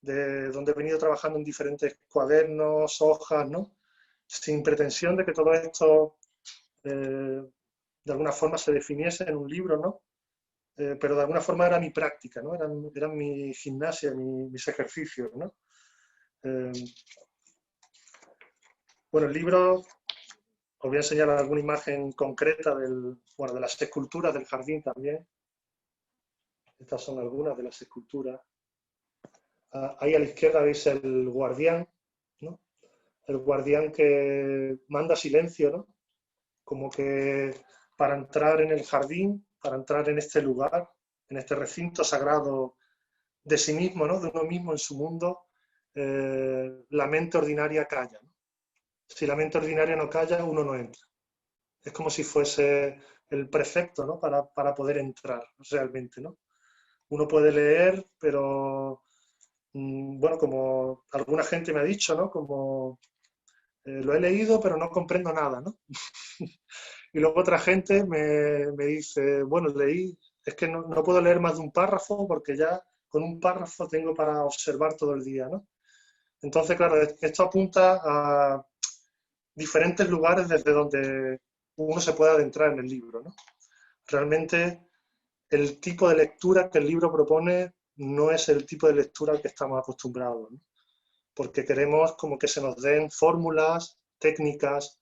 donde he venido trabajando en diferentes cuadernos, hojas, ¿no? Sin pretensión de que todo esto de alguna forma se definiese en un libro, ¿no? Pero de alguna forma era mi práctica, ¿no? Eran mi gimnasia, mis ejercicios, ¿no? Eh, bueno, el libro, os voy a enseñar alguna imagen concreta bueno, de las esculturas del jardín también. Estas son algunas de las esculturas. Ahí a la izquierda veis el guardián, ¿no? El guardián que manda silencio, ¿no? Como que para entrar en el jardín, para entrar en este lugar, en este recinto sagrado de sí mismo, ¿no? De uno mismo en su mundo, la mente ordinaria calla, ¿no? Si la mente ordinaria no calla, uno no entra. Es como si fuese el precepto, ¿no? Para poder entrar realmente, ¿no? Uno puede leer, pero, bueno, como alguna gente me ha dicho, ¿no? Como, lo he leído, pero no comprendo nada, ¿no? Y luego otra gente me dice, bueno, leí, es que no puedo leer más de un párrafo porque ya con un párrafo tengo para observar todo el día, ¿no? Entonces, claro, esto apunta a diferentes lugares desde donde uno se puede adentrar en el libro, ¿no? Realmente el tipo de lectura que el libro propone no es el tipo de lectura al que estamos acostumbrados, ¿no? Porque queremos como que se nos den fórmulas, técnicas,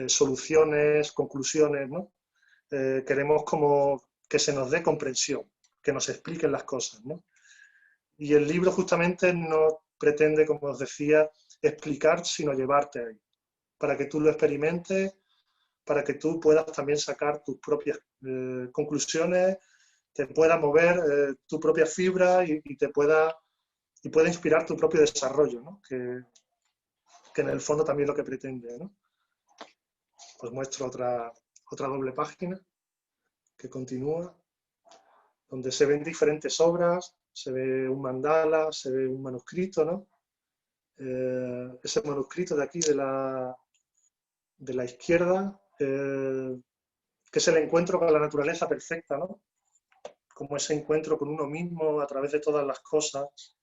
soluciones, conclusiones, ¿no? Queremos como que se nos dé comprensión, que nos expliquen las cosas, ¿no? Y el libro justamente no pretende, como os decía, explicar, sino llevarte ahí, para que tú lo experimentes, para que tú puedas también sacar tus propias conclusiones, te pueda mover tu propia fibra y te pueda inspirar tu propio desarrollo, ¿no? Que en el fondo también es lo que pretende, ¿no? Os muestro otra doble página que continúa, donde se ven diferentes obras, se ve un mandala, se ve un manuscrito, ¿no? Ese manuscrito de aquí, de la izquierda, que es el encuentro con la naturaleza perfecta, ¿no? Como ese encuentro con uno mismo a través de todas las cosas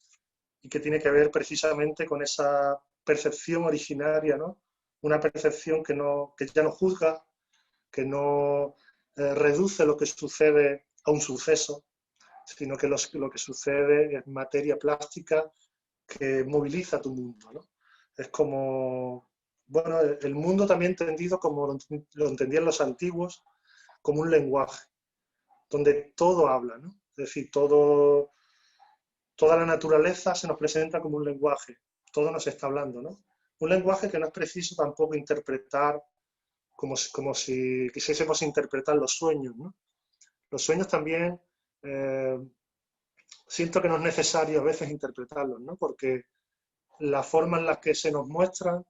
y que tiene que ver precisamente con esa percepción originaria, ¿no? Una percepción que ya no juzga, que no reduce lo que sucede a un suceso, sino que lo que sucede es materia plástica que moviliza tu mundo, ¿no? Es como, bueno, el mundo también entendido como lo entendían los antiguos, como un lenguaje, donde todo habla, ¿no? Es decir, toda la naturaleza se nos presenta como un lenguaje, todo nos está hablando, ¿no? Un lenguaje que no es preciso tampoco interpretar como si quisiésemos interpretar los sueños, ¿no? Los sueños también siento que no es necesario a veces interpretarlos, ¿no? Porque la forma en la que se nos muestran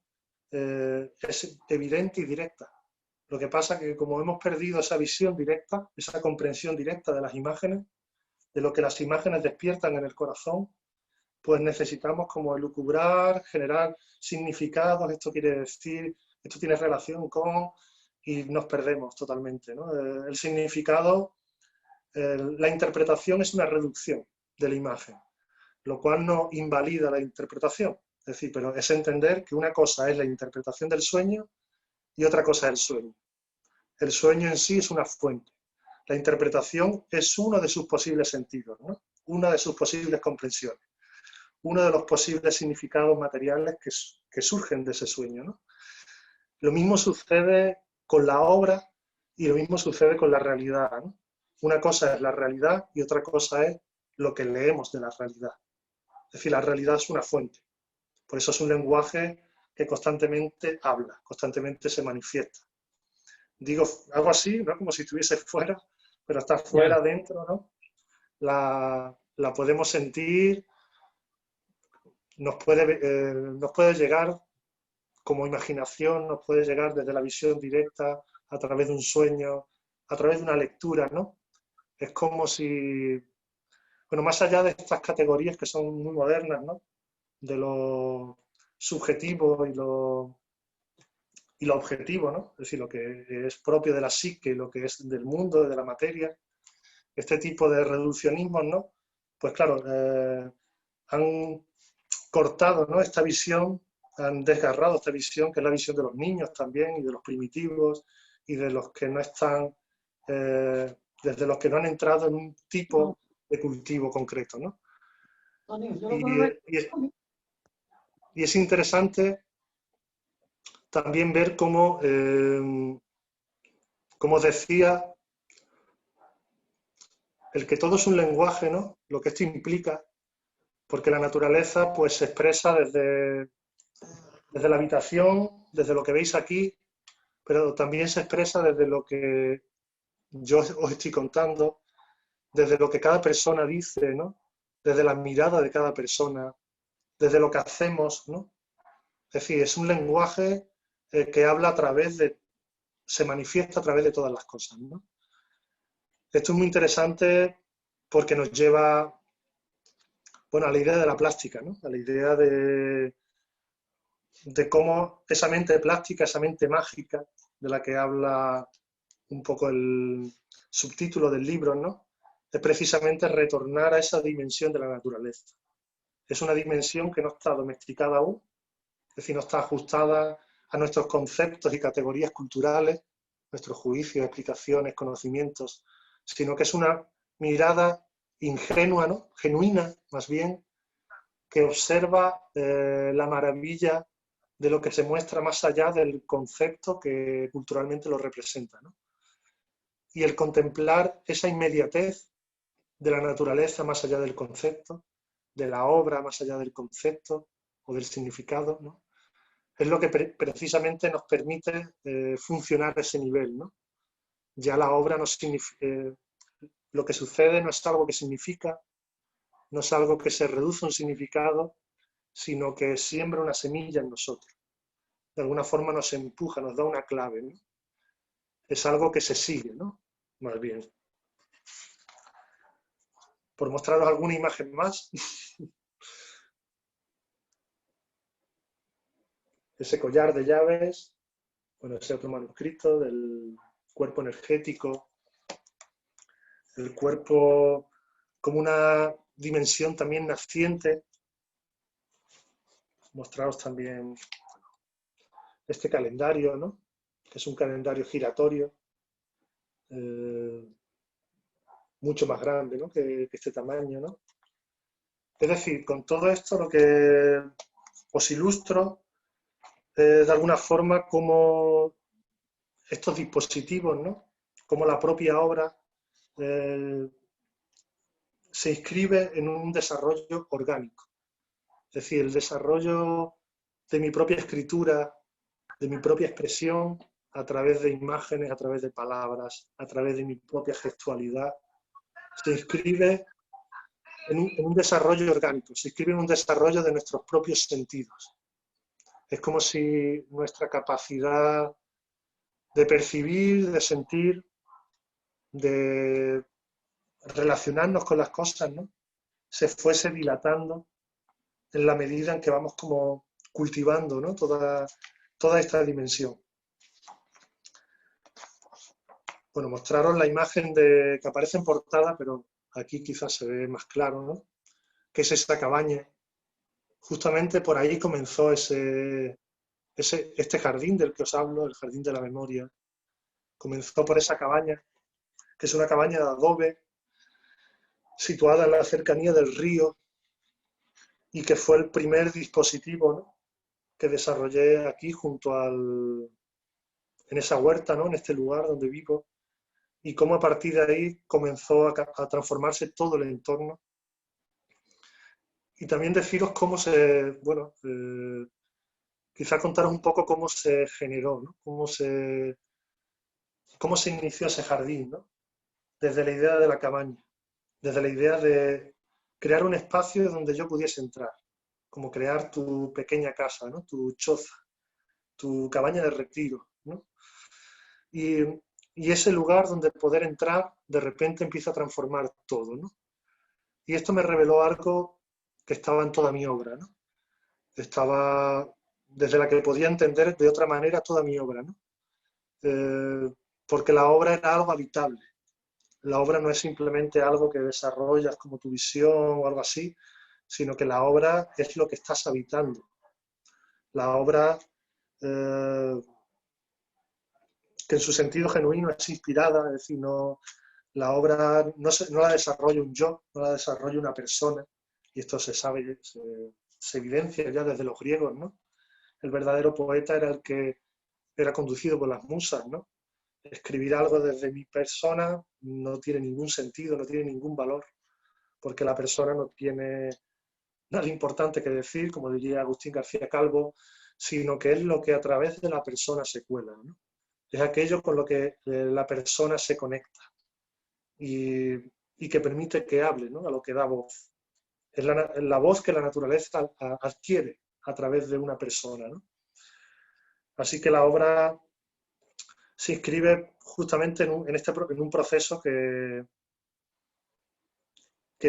es evidente y directa. Lo que pasa es que como hemos perdido esa visión directa, esa comprensión directa de las imágenes, de lo que las imágenes despiertan en el corazón, pues necesitamos como elucubrar, generar significados, esto quiere decir, esto tiene relación con, y nos perdemos totalmente, ¿no? El significado, la interpretación es una reducción de la imagen, lo cual no invalida la interpretación. Es decir, pero es entender que una cosa es la interpretación del sueño y otra cosa es el sueño. El sueño en sí es una fuente. La interpretación es uno de sus posibles sentidos, ¿no? Una de sus posibles comprensiones, uno de los posibles significados materiales que surgen de ese sueño, ¿no? Lo mismo sucede con la obra y lo mismo sucede con la realidad, ¿no? Una cosa es la realidad y otra cosa es lo que leemos de la realidad. Es decir, la realidad es una fuente. Por eso es un lenguaje que constantemente habla, constantemente se manifiesta. Digo algo así, ¿no? Como si estuviese fuera, pero está fuera, Ya. dentro, ¿no? La podemos sentir, nos puede llegar como imaginación, nos puede llegar desde la visión directa, a través de un sueño, a través de una lectura, ¿no? Es como si, bueno, más allá de estas categorías que son muy modernas, ¿no? De lo subjetivo y lo objetivo, ¿no? Es decir, lo que es propio de la psique, lo que es del mundo, de la materia, este tipo de reduccionismos, ¿no? Pues claro, han cortado, ¿no? Esta visión, han desgarrado esta visión, que es la visión de los niños también, y de los primitivos, y de los que no están, desde los que no han entrado en un tipo de cultivo concreto, ¿no? Y, y es interesante también ver cómo, como os decía, el que todo es un lenguaje, ¿no? Lo que esto implica, porque la naturaleza pues se expresa desde la habitación, desde lo que veis aquí, pero también se expresa desde lo que yo os estoy contando, desde lo que cada persona dice, ¿no? Desde la mirada de cada persona, desde lo que hacemos, ¿no? Es decir, es un lenguaje que habla a través de, se manifiesta a través de todas las cosas, ¿no? Esto es muy interesante porque nos lleva, bueno, a la idea de la plástica, ¿no? A la idea de cómo esa mente plástica, esa mente mágica, de la que habla un poco el subtítulo del libro, ¿no? Es precisamente retornar a esa dimensión de la naturaleza. Es una dimensión que no está domesticada aún, es decir, no está ajustada a nuestros conceptos y categorías culturales, nuestros juicios, explicaciones, conocimientos, sino que es una mirada ingenua, ¿no? Genuina, más bien, que observa la maravilla de lo que se muestra más allá del concepto que culturalmente lo representa, ¿no? Y el contemplar esa inmediatez de la naturaleza más allá del concepto, de la obra más allá del concepto o del significado, ¿no? Es lo que precisamente nos permite funcionar a ese nivel, ¿no? Ya la obra no significa, lo que sucede no es algo que significa, no es algo que se reduce a un significado, sino que siembra una semilla en nosotros. De alguna forma nos empuja, nos da una clave, ¿no? Es algo que se sigue, ¿no? Más bien. Por mostraros alguna imagen más, ese collar de llaves, bueno, ese otro manuscrito del cuerpo energético, el cuerpo como una dimensión también naciente. Mostraros también este calendario, ¿no? Que es un calendario giratorio, eh, mucho más grande, ¿no? Que este tamaño, ¿no? Es decir, con todo esto lo que os ilustro de alguna forma cómo estos dispositivos, ¿no? Cómo la propia obra eh, se inscribe en un desarrollo orgánico. Es decir, el desarrollo de mi propia escritura, de mi propia expresión, a través de imágenes, a través de palabras, a través de mi propia gestualidad, se inscribe en un desarrollo orgánico, se inscribe en un desarrollo de nuestros propios sentidos. Es como si nuestra capacidad de percibir, de sentir, de relacionarnos con las cosas, ¿no? Se fuese dilatando en la medida en que vamos como cultivando, ¿no? Toda esta dimensión. Bueno, mostraros la imagen que aparece en portada, pero aquí quizás se ve más claro, ¿no? Que es esta cabaña. Justamente por ahí comenzó este jardín del que os hablo, el jardín de la memoria. Comenzó por esa cabaña, que es una cabaña de adobe, situada en la cercanía del río, y que fue el primer dispositivo, ¿no? Que desarrollé aquí en esa huerta, ¿no? En este lugar donde vivo, y cómo a partir de ahí comenzó a transformarse todo el entorno. Y también deciros cómo bueno, quizá contaros un poco cómo se generó, ¿no? Cómo se inició ese jardín, ¿no? Desde la idea de la cabaña, desde la idea de crear un espacio donde yo pudiese entrar, como crear tu pequeña casa, ¿no? Tu choza, tu cabaña de retiro, ¿no? Y, y ese lugar donde poder entrar, de repente empieza a transformar todo, ¿no? Y esto me reveló algo que estaba en toda mi obra, ¿no? Estaba desde la que podía entender de otra manera toda mi obra, ¿no? Porque la obra era algo habitable. La obra no es simplemente algo que desarrollas como tu visión o algo así, sino que la obra es lo que estás habitando. La obra, que en su sentido genuino es inspirada, es decir, la obra no la desarrolla un yo, no la desarrolla una persona, y esto se sabe, se evidencia ya desde los griegos, ¿no? El verdadero poeta era el que era conducido por las musas, ¿no? Escribir algo desde mi persona no tiene ningún sentido, no tiene ningún valor, porque la persona no tiene nada importante que decir, como diría Agustín García Calvo, sino que es lo que a través de la persona se cuela, ¿no? Es aquello con lo que la persona se conecta. Y y que permite que hable, ¿no? A lo que da voz. Es la voz que la naturaleza adquiere a través de una persona, ¿no? Así que la obra se inscribe justamente en un proceso que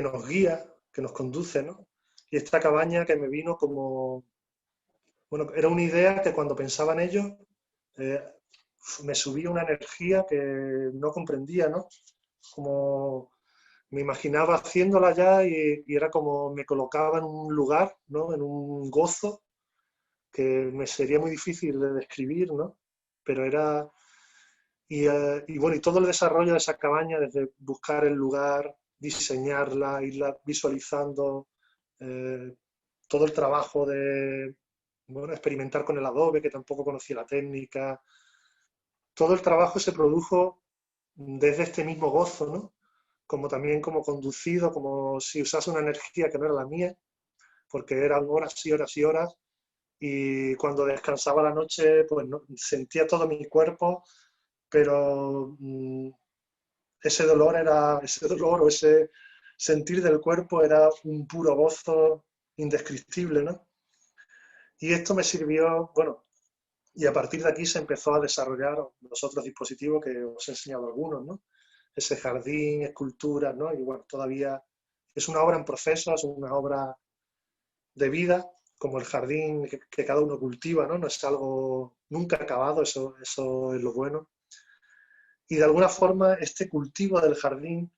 nos guía, que nos conduce, ¿no? Y esta cabaña que me vino como, bueno, era una idea que cuando pensaba en ello eh, me subía una energía que no comprendía, ¿no? Como me imaginaba haciéndola ya y era como me colocaba en un lugar, ¿no? En un gozo que me sería muy difícil de describir, ¿no? Pero era... Y bueno, y todo el desarrollo de esa cabaña, desde buscar el lugar, diseñarla, irla visualizando, eh, todo el trabajo de, bueno, experimentar con el adobe, que tampoco conocía la técnica, todo el trabajo se produjo desde este mismo gozo, ¿no? Como también como conducido, como si usase una energía que no era la mía, porque eran horas y horas y horas, y cuando descansaba la noche, pues no, sentía todo mi cuerpo, pero ese dolor o ese sentir del cuerpo era un puro gozo indescriptible, ¿no? Y esto me sirvió, bueno, y a partir de aquí se empezó a desarrollar los otros dispositivos que os he enseñado algunos, ¿no? Ese jardín, esculturas, ¿no? Y bueno, todavía es una obra en proceso, es una obra de vida, como el jardín que cada uno cultiva, ¿no? No es algo nunca acabado, eso es lo bueno. Y de alguna forma este cultivo del jardín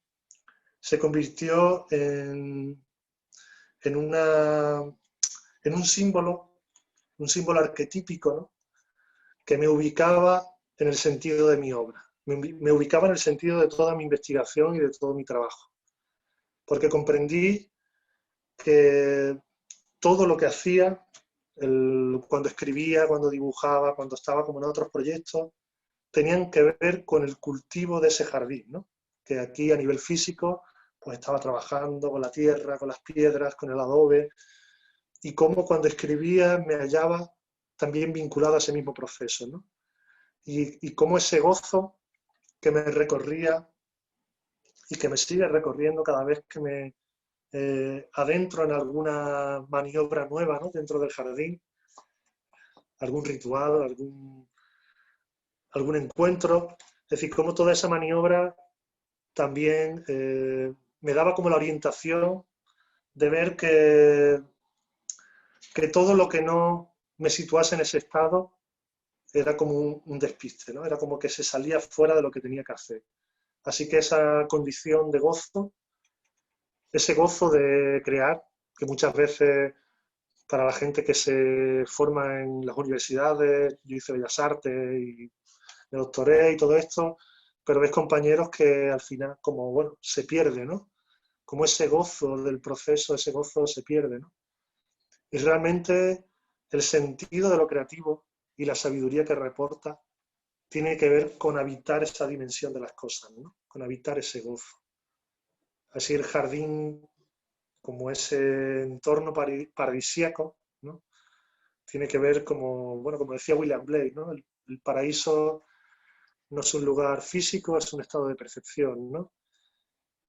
se convirtió en, una, en un símbolo arquetípico, ¿no? Que me ubicaba en el sentido de mi obra, me ubicaba en el sentido de toda mi investigación y de todo mi trabajo, porque comprendí que todo lo que hacía, cuando escribía, cuando dibujaba, cuando estaba como en otros proyectos, tenían que ver con el cultivo de ese jardín, ¿no? Que aquí a nivel físico pues estaba trabajando con la tierra, con las piedras, con el adobe, y cómo cuando escribía me hallaba también vinculado a ese mismo proceso, ¿no? Y cómo ese gozo que me recorría y que me sigue recorriendo cada vez que me adentro en alguna maniobra nueva, ¿no? Dentro del jardín, algún ritual, algún encuentro, es decir, cómo toda esa maniobra también me daba como la orientación de ver que todo lo que no me situase en ese estado era como un despiste, ¿no? Era como que se salía fuera de lo que tenía que hacer. Así que esa condición de gozo, ese gozo de crear, que muchas veces para la gente que se forma en las universidades, yo hice Bellas Artes y me doctoré y todo esto, pero ves compañeros que al final, como, bueno, se pierde, ¿no? Como ese gozo del proceso, ese gozo se pierde, ¿no? Y realmente el sentido de lo creativo y la sabiduría que reporta tiene que ver con habitar esa dimensión de las cosas, ¿no? Con habitar ese gozo. Así el jardín, como ese entorno paradisíaco, ¿no? Tiene que ver como, bueno, como decía William Blake, ¿no? El paraíso no es un lugar físico, es un estado de percepción, ¿no?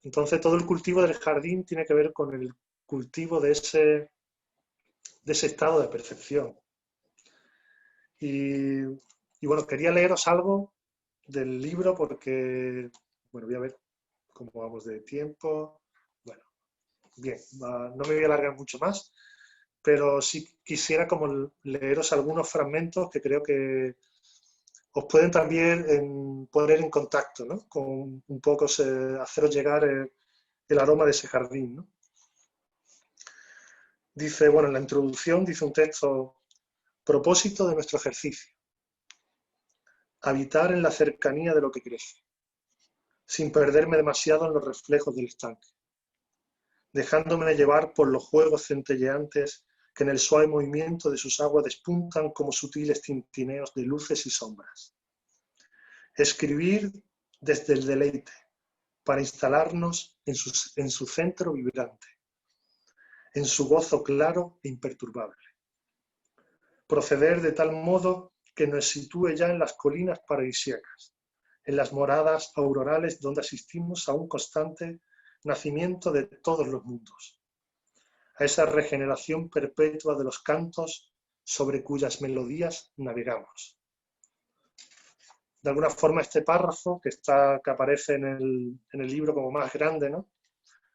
Entonces todo el cultivo del jardín tiene que ver con el cultivo de ese estado de percepción. Y, y bueno, quería leeros algo del libro porque, bueno, voy a ver cómo vamos de tiempo. Bueno, bien, no me voy a alargar mucho más, pero sí quisiera como leeros algunos fragmentos que creo que os pueden también poner en contacto, ¿no? Con un poco haceros llegar el aroma de ese jardín, ¿no? Dice, bueno, en la introducción dice un texto, propósito de nuestro ejercicio, habitar en la cercanía de lo que crece, sin perderme demasiado en los reflejos del estanque, dejándome llevar por los juegos centelleantes que en el suave movimiento de sus aguas despuntan como sutiles tintineos de luces y sombras. Escribir desde el deleite, para instalarnos en su centro vibrante, en su gozo claro e imperturbable. Proceder de tal modo que nos sitúe ya en las colinas paradisíacas, en las moradas aurorales donde asistimos a un constante nacimiento de todos los mundos, a esa regeneración perpetua de los cantos sobre cuyas melodías navegamos. De alguna forma este párrafo que aparece en el libro como más grande, ¿no?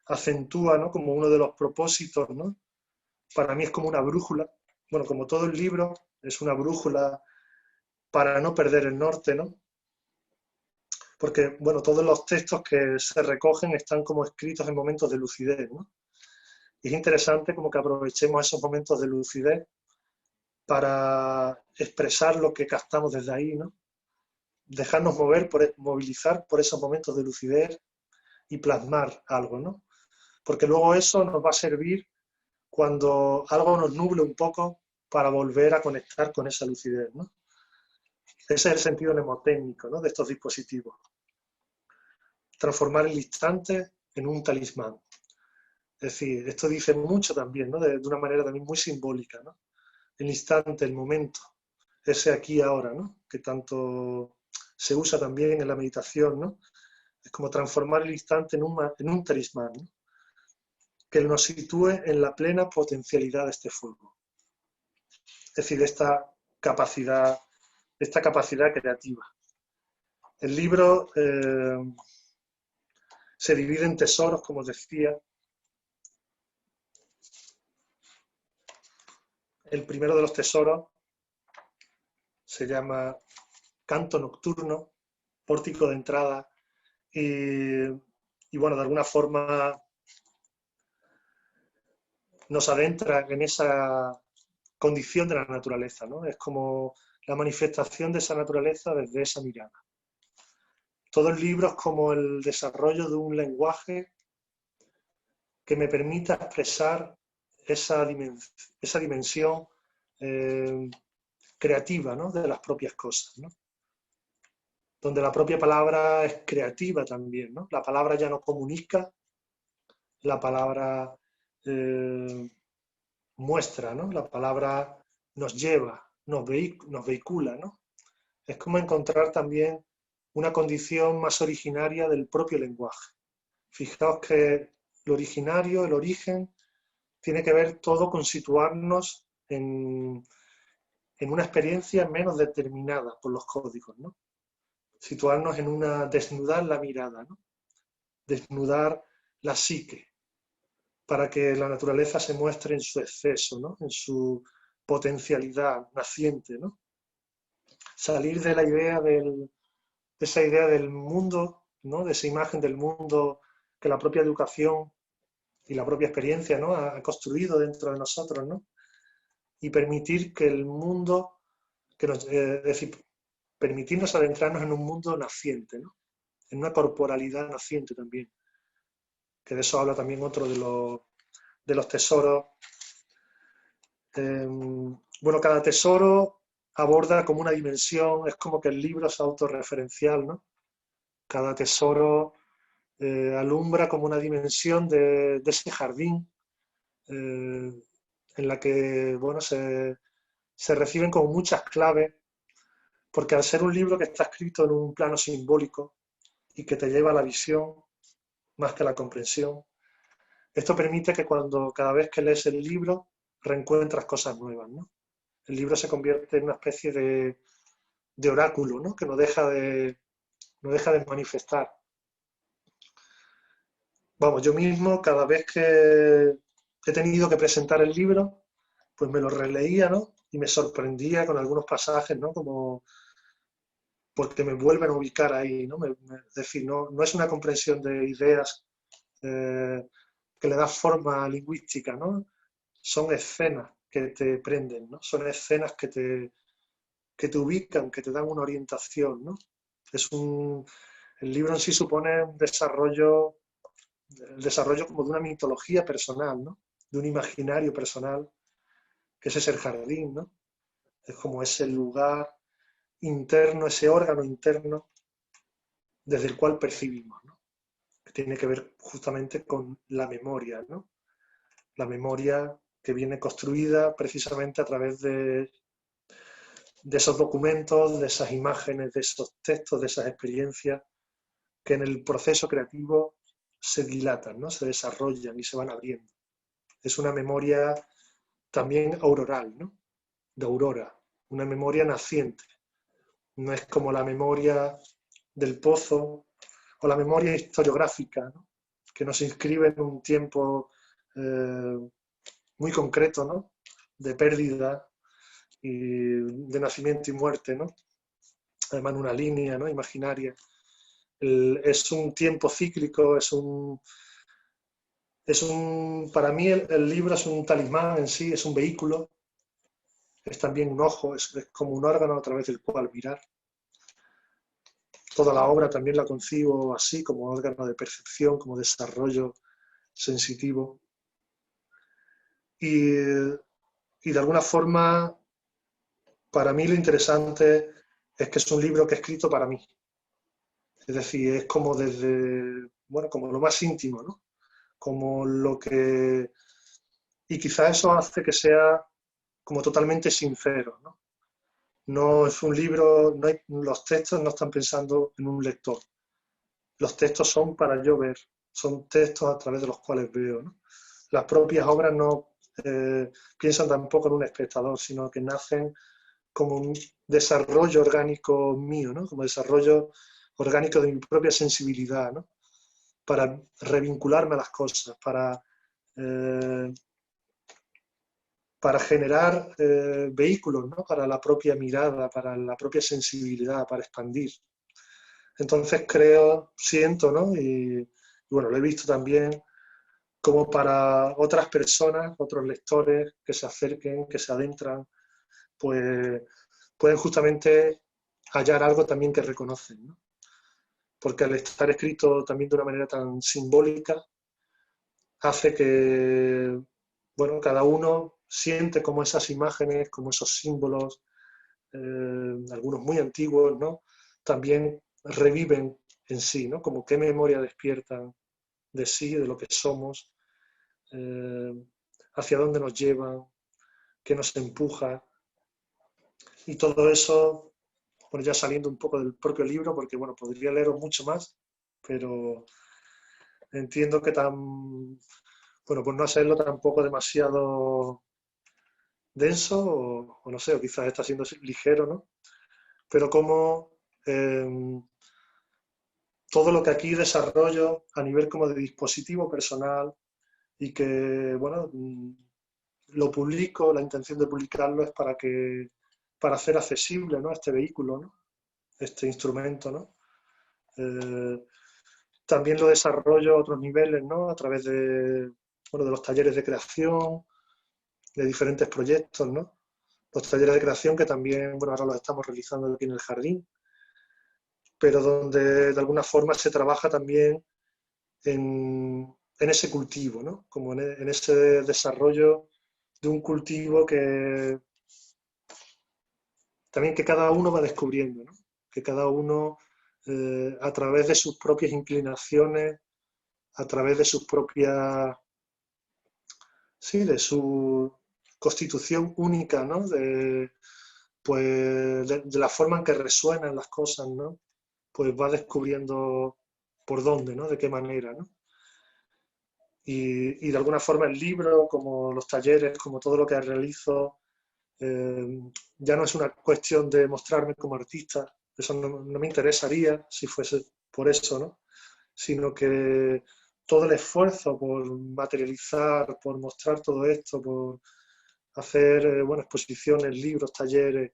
Acentúa, ¿no? Como uno de los propósitos, ¿no? Para mí es como una brújula, bueno, como todo el libro es una brújula para no perder el norte, ¿no? Porque, bueno, todos los textos que se recogen están como escritos en momentos de lucidez, ¿no? Y es interesante como que aprovechemos esos momentos de lucidez para expresar lo que captamos desde ahí, ¿no? Dejarnos movilizar por esos momentos de lucidez y plasmar algo, ¿no? Porque luego eso nos va a servir cuando algo nos nuble un poco para volver a conectar con esa lucidez, ¿no? Ese es el sentido mnemotécnico, ¿no? De estos dispositivos. Transformar el instante en un talismán. Es decir, esto dice mucho también, ¿no? De una manera también muy simbólica, ¿no? El instante, el momento, ese aquí y ahora, ¿no? Que tanto se usa también en la meditación, ¿no? Es como transformar el instante en un talismán, ¿no? Que nos sitúe en la plena potencialidad de este fuego. Es decir, esta capacidad creativa. El libro se divide en tesoros, como os decía. El primero de los tesoros se llama Canto Nocturno, Pórtico de Entrada, y bueno, de alguna forma nos adentra en esa condición de la naturaleza, ¿no? Es como la manifestación de esa naturaleza desde esa mirada. Todo el libro es como el desarrollo de un lenguaje que me permita expresar esa dimensión creativa, ¿no? De las propias cosas, ¿no? Donde la propia palabra es creativa también, ¿no? La palabra ya no comunica, la palabra muestra, ¿no? La palabra nos lleva, nos vehicula, ¿no? Es como encontrar también una condición más originaria del propio lenguaje. Fijaos que lo originario, el origen, tiene que ver todo con situarnos en una experiencia menos determinada por los códigos, ¿no? Situarnos en desnudar la mirada, ¿no? Desnudar la psique, para que la naturaleza se muestre en su exceso, ¿no? En su potencialidad naciente, ¿no? Salir de esa idea del mundo, ¿no? De esa imagen del mundo que la propia educación y la propia experiencia, ¿no? ha construido dentro de nosotros, ¿no? Y permitir que el mundo, es decir, permitirnos adentrarnos en un mundo naciente, ¿no? En una corporalidad naciente también, que de eso habla también otro de los tesoros. Bueno, cada tesoro aborda como una dimensión, es como que el libro es autorreferencial, ¿no? Cada tesoro alumbra como una dimensión de ese jardín en la que, bueno, se reciben como muchas claves, porque al ser un libro que está escrito en un plano simbólico y que te lleva a la visión más que a la comprensión, esto permite que cada vez que lees el libro reencuentras cosas nuevas, ¿no? El libro se convierte en una especie de oráculo, ¿no? Que no deja de manifestar. Vamos, yo mismo, cada vez que he tenido que presentar el libro, pues me lo releía, ¿no? Y me sorprendía con algunos pasajes, ¿no? Como porque me vuelven a ubicar ahí, ¿no? Es decir, no es una comprensión de ideas que le da forma lingüística, ¿no? Son escenas que te prenden, ¿no? Son escenas que te ubican, que te dan una orientación, ¿no? El libro en sí supone el desarrollo como de una mitología personal, ¿no? De un imaginario personal, que ese es el jardín, ¿no? Es como ese lugar interno, ese órgano interno desde el cual percibimos, ¿no? Que tiene que ver justamente con la memoria, ¿no? La memoria que viene construida precisamente a través de esos documentos, de esas imágenes, de esos textos, de esas experiencias que en el proceso creativo se dilatan, ¿no? Se desarrollan y se van abriendo. Es una memoria también auroral, ¿no? De aurora, una memoria naciente. No es como la memoria del pozo o la memoria historiográfica, ¿no? Que nos inscribe en un tiempo muy concreto, ¿no? De pérdida y de nacimiento y muerte, ¿no? Además en una línea, ¿no? Imaginaria. Es un tiempo cíclico, para mí el libro es un talismán en sí, es un vehículo, es también un ojo, es como un órgano a través del cual mirar. Toda la obra también la concibo así, como órgano de percepción, como desarrollo sensitivo. Y, y de alguna forma, para mí lo interesante es que es un libro que he escrito para mí. Es decir, es como desde, bueno, como lo más íntimo, ¿no? Como lo que... Y quizá eso hace que sea como totalmente sincero, ¿no? No es un libro, no hay, los textos no están pensando en un lector. Los textos son para yo ver, son textos a través de los cuales veo, ¿no? Las propias obras no piensan tampoco en un espectador, sino que nacen como un desarrollo orgánico mío, ¿no? Como desarrollo orgánico de mi propia sensibilidad, ¿no? Para revincularme a las cosas, eh, para generar vehículos, ¿no? Para la propia mirada, para la propia sensibilidad, para expandir. Entonces creo, siento, ¿no? Y bueno, lo he visto también como para otras personas, otros lectores que se acerquen, que se adentran, pues pueden justamente hallar algo también que reconocen, ¿no? Porque al estar escrito también de una manera tan simbólica, hace que, bueno, cada uno siente como esas imágenes, como esos símbolos, algunos muy antiguos, ¿no? También reviven en sí, ¿no? Como qué memoria despiertan de sí, de lo que somos, eh, hacia dónde nos llevan, qué nos empuja. Y todo eso, bueno, ya saliendo un poco del propio libro, porque bueno, podría leeros mucho más, pero entiendo que bueno, pues no hacerlo tampoco demasiado denso, o no sé, o quizás está siendo ligero, ¿no? Pero como eh, todo lo que aquí desarrollo a nivel como de dispositivo personal y que, bueno, lo publico, la intención de publicarlo es para hacer accesible, ¿no? Este vehículo, ¿no? Este instrumento, ¿no? Eh, también lo desarrollo a otros niveles, ¿no? A través de, bueno, de los talleres de creación, de diferentes proyectos, ¿no? Los talleres de creación que también, bueno, ahora los estamos realizando aquí en el jardín, pero donde de alguna forma se trabaja también en ese cultivo, ¿no? Como en ese desarrollo de un cultivo que también que cada uno va descubriendo, ¿no? Que cada uno a través de sus propias inclinaciones, a través de sus propias, sí, de su constitución única, ¿no? Pues de la forma en que resuenan las cosas, ¿no? Pues va descubriendo por dónde, ¿no? De qué manera, ¿no? Y de alguna forma el libro, como los talleres, como todo lo que realizo, ya no es una cuestión de mostrarme como artista, eso no me interesaría si fuese por eso, ¿no? Sino que todo el esfuerzo por materializar, por mostrar todo esto, por hacer bueno, exposiciones, libros, talleres,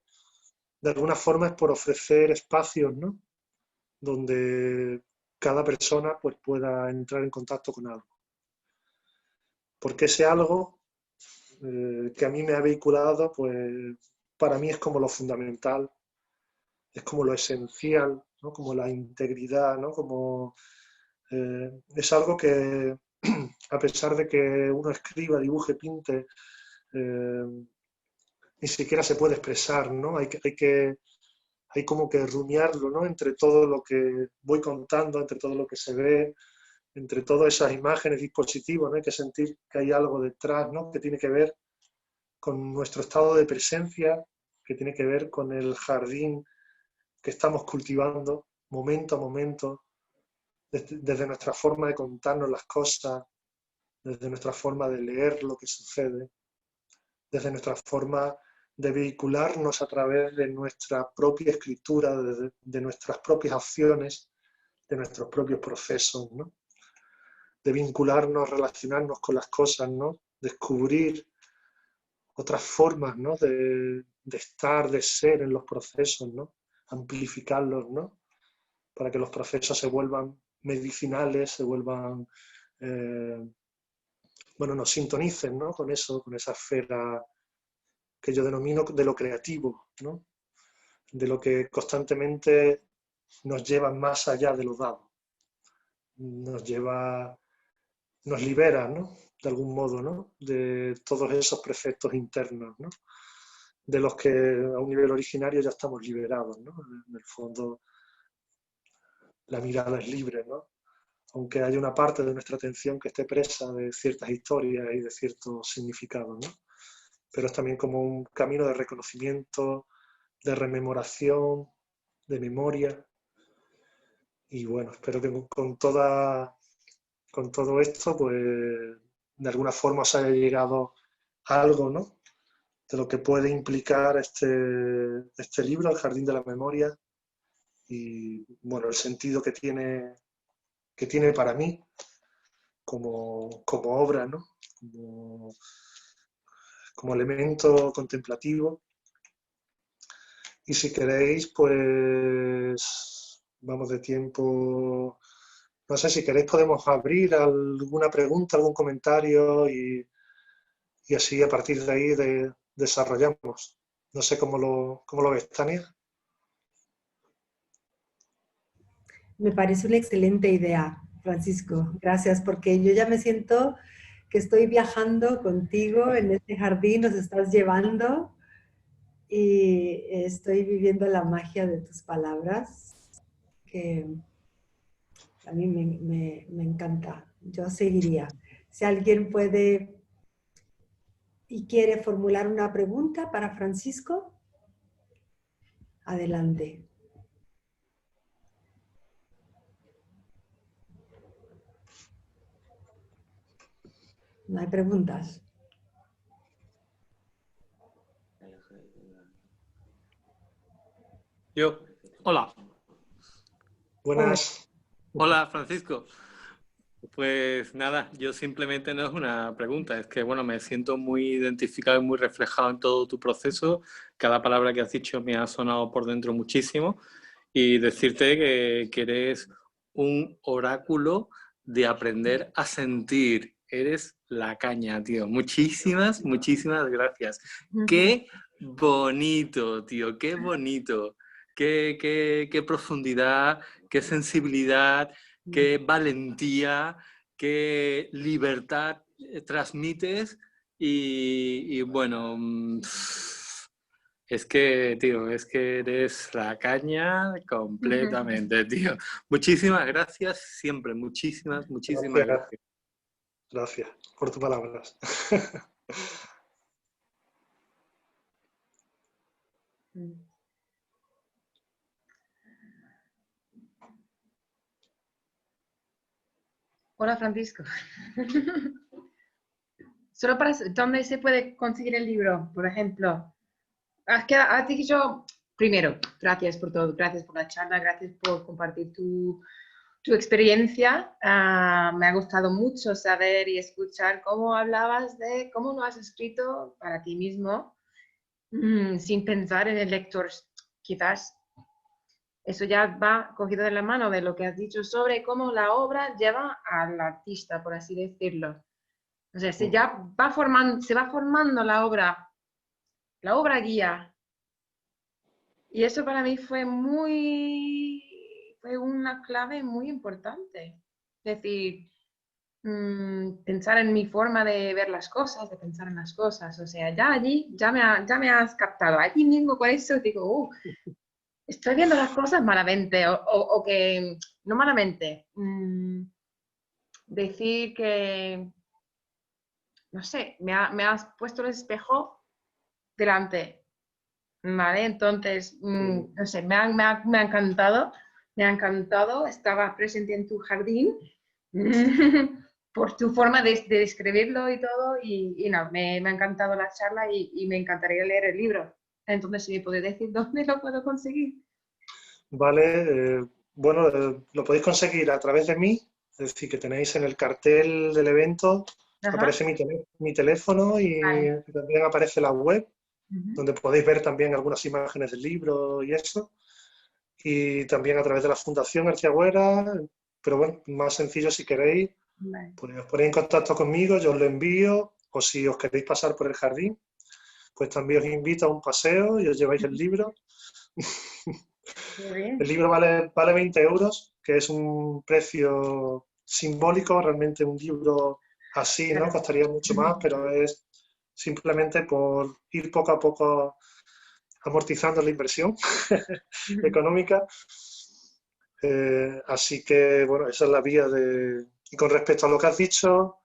de alguna forma es por ofrecer espacios, ¿no? Donde cada persona pues, pueda entrar en contacto con algo. Porque ese algo que a mí me ha vehiculado, pues para mí es como lo fundamental, es como lo esencial, ¿no? Como la integridad, ¿no? Como, es algo que a pesar de que uno escriba, dibuje, pinte, ni siquiera se puede expresar, ¿no? Hay como que rumiarlo, ¿no? Entre todo lo que voy contando, entre todo lo que se ve, entre todas esas imágenes, dispositivos, ¿no? Hay que sentir que hay algo detrás, ¿no? Que tiene que ver con nuestro estado de presencia, que tiene que ver con el jardín que estamos cultivando momento a momento, desde nuestra forma de contarnos las cosas, desde nuestra forma de leer lo que sucede, desde nuestra forma de vehicularnos a través de nuestra propia escritura, de nuestras propias acciones, de nuestros propios procesos, ¿no? De vincularnos, relacionarnos con las cosas, ¿no? Descubrir otras formas, ¿no? de estar, de ser en los procesos, ¿no? Amplificarlos, ¿no? Para que los procesos se vuelvan medicinales, se vuelvan, bueno, nos sintonicen, ¿no? Con eso, con esa esfera que yo denomino de lo creativo, ¿no? De lo que constantemente nos lleva más allá de lo dado, nos lleva, nos libera, ¿no? De algún modo, ¿no? De todos esos preceptos internos, ¿no? De los que a un nivel originario ya estamos liberados, ¿no? En el fondo, la mirada es libre, ¿no? Aunque hay una parte de nuestra atención que esté presa de ciertas historias y de ciertos significados, ¿no? Pero es también como un camino de reconocimiento, de rememoración, de memoria. Y bueno, espero que con todo esto, pues de alguna forma os haya llegado algo, ¿no? De lo que puede implicar este libro, El Jardín de la Memoria, y bueno, el sentido que tiene para mí como obra, ¿no? Como elemento contemplativo. Y si queréis, pues vamos de tiempo. No sé, si queréis podemos abrir alguna pregunta, algún comentario y así a partir de ahí desarrollamos. No sé cómo lo ves, Tania. Me parece una excelente idea, Francisco. Gracias, porque yo ya me siento que estoy viajando contigo en este jardín, nos estás llevando y estoy viviendo la magia de tus palabras, que a mí me encanta. Yo seguiría. Si alguien puede y quiere formular una pregunta para Francisco, adelante. No hay preguntas. Hola. Buenas. Hola, Francisco. Pues nada, yo simplemente no es una pregunta, es que bueno, me siento muy identificado y muy reflejado en todo tu proceso. Cada palabra que has dicho me ha sonado por dentro muchísimo y decirte que eres un oráculo de aprender a sentir. Eres la caña, tío. Muchísimas, muchísimas gracias. Qué bonito, tío, qué bonito. Qué profundidad, qué sensibilidad, qué valentía, qué libertad transmites y bueno, es que, tío, es que eres la caña completamente, tío. Muchísimas gracias siempre, muchísimas gracias. Gracias por tus palabras. Hola, Francisco. Solo para dónde se puede conseguir el libro, por ejemplo. Has dicho, primero, gracias por todo, gracias por la charla, gracias por compartir tu experiencia. Me ha gustado mucho saber y escuchar cómo hablabas de cómo lo has escrito para ti mismo, sin pensar en el lector. Quizás eso ya va cogido de la mano de lo que has dicho sobre cómo la obra lleva al artista, por así decirlo. O sea, se va formando la obra guía. Y eso para mí fue una clave muy importante. Es decir, pensar en mi forma de ver las cosas, de pensar en las cosas. O sea, ya me has captado. Allí mismo con eso digo, estoy viendo las cosas malamente o que, no malamente, decir que, no sé, me has puesto el espejo delante, ¿vale? Entonces, no sé, me ha encantado Me ha encantado. Estaba presente en tu jardín por tu forma de describirlo y todo. Y no, me ha encantado la charla y me encantaría leer el libro. Entonces, si me puedes decir dónde lo puedo conseguir. Vale, bueno, lo podéis conseguir a través de mí, es decir, que tenéis en el cartel del evento, Ajá. aparece mi teléfono y Vale. también aparece la web, Ujú. donde podéis ver también algunas imágenes del libro y eso. Y también a través de la Fundación García Güera, pero bueno, más sencillo si queréis, Vale. pues os ponéis en contacto conmigo, yo os lo envío, o si os queréis pasar por el jardín, pues también os invito a un paseo y os lleváis el libro. Muy bien. El libro vale 20 euros, que es un precio simbólico, realmente un libro así, ¿no? Claro. Costaría mucho más, pero es simplemente por ir poco a poco amortizando la inversión económica. Así que, bueno, esa es la vía de... Y con respecto a lo que has dicho,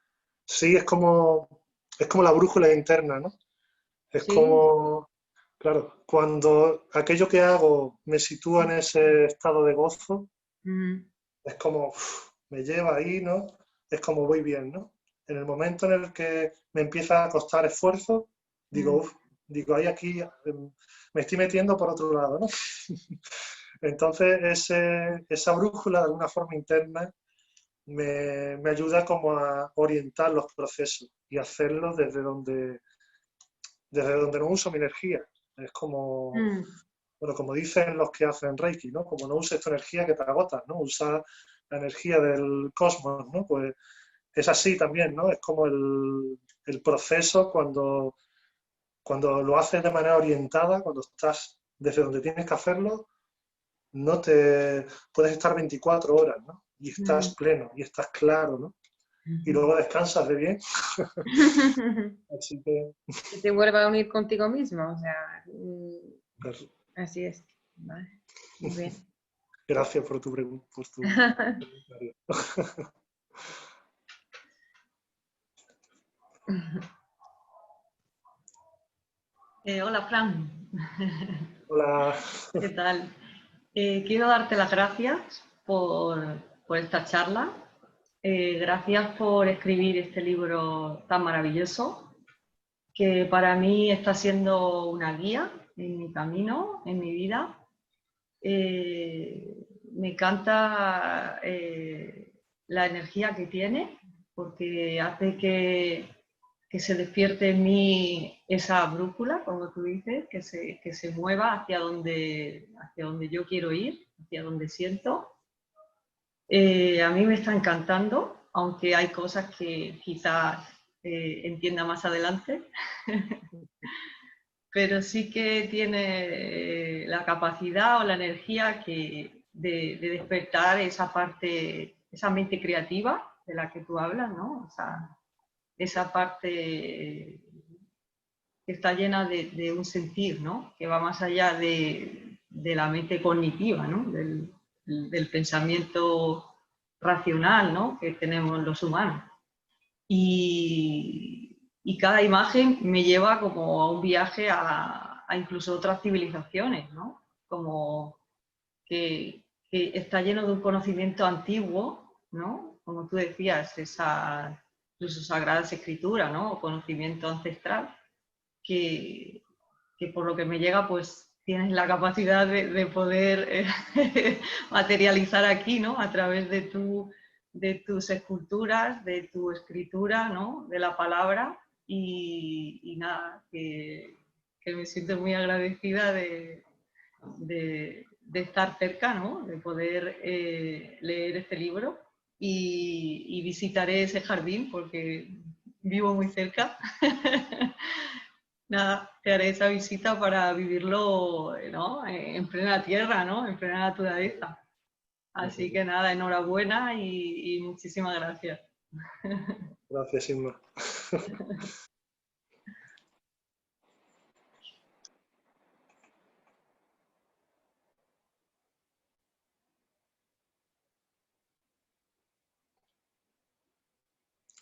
sí, es como la brújula interna, ¿no? Es Sí. como, claro, cuando aquello que hago me sitúa en ese estado de gozo, Ujú. es como, me lleva ahí, ¿no? Es como voy bien, ¿no? En el momento en el que me empieza a costar esfuerzo, digo, Ujú. digo, ahí aquí me estoy metiendo por otro lado, ¿no? Entonces, esa brújula de alguna forma interna me ayuda como a orientar los procesos y hacerlos desde donde no uso mi energía. Es como, Mm. bueno, como dicen los que hacen Reiki, ¿no? Como no uses tu energía que te agotas, ¿no? Usa la energía del cosmos, ¿no? Pues es así también, ¿no? Es como el proceso cuando lo haces de manera orientada, cuando estás desde donde tienes que hacerlo, no te puedes estar 24 horas, ¿no? Y Mm. estás pleno, y estás claro, ¿no? Y luego descansas de bien. Así que, Que te vuelva a unir contigo mismo, o sea, pues, así es. Vale. Muy bien. gracias por tu pregunta, por tu comentario. Hola, Fran. Hola. ¿Qué tal? Quiero darte las gracias por esta charla. Gracias por escribir este libro tan maravilloso, que para mí está siendo una guía en mi camino, en mi vida. Me encanta la energía que tiene, porque hace que se despierte en mí esa brújula, como tú dices, que se mueva hacia donde yo quiero ir, hacia donde siento. A mí me está encantando, aunque hay cosas que quizás entienda más adelante, pero sí que tiene la capacidad o la energía de despertar esa parte, esa mente creativa de la que tú hablas, ¿no? Esa parte que está llena de un sentir, ¿no? Que va más allá de la mente cognitiva, ¿no? Del pensamiento racional, ¿no? Que tenemos los humanos. Y cada imagen me lleva como a un viaje a incluso otras civilizaciones, ¿no? Como que está lleno de un conocimiento antiguo, ¿no? Como tú decías, esa incluso sagradas escrituras, ¿no? O conocimiento ancestral, que, que por lo que me llega, pues tienes la capacidad de poder materializar aquí, ¿no? A través de tus esculturas, de tu escritura, ¿no? De la palabra y nada, que me siento muy agradecida de estar cerca, ¿no? De poder leer este libro y visitaré ese jardín porque vivo muy cerca. Nada, te haré esa visita para vivirlo, ¿no? En plena tierra, ¿no? En plena naturaleza. Así que nada, enhorabuena y muchísimas gracias. Gracias, Inma.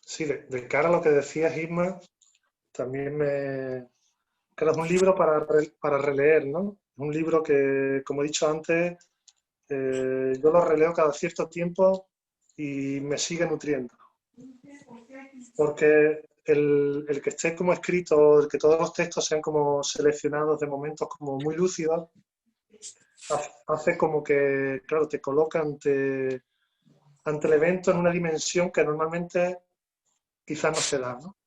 Sí, de cara a lo que decías, Isma, también que es un libro para releer, ¿no? Un libro que, como he dicho antes, yo lo releo cada cierto tiempo y me sigue nutriendo. Porque el que esté como escrito, el que todos los textos sean como seleccionados de momentos como muy lúcidos, hace como que, claro, te coloca ante el evento en una dimensión que normalmente quizás no se da, ¿no?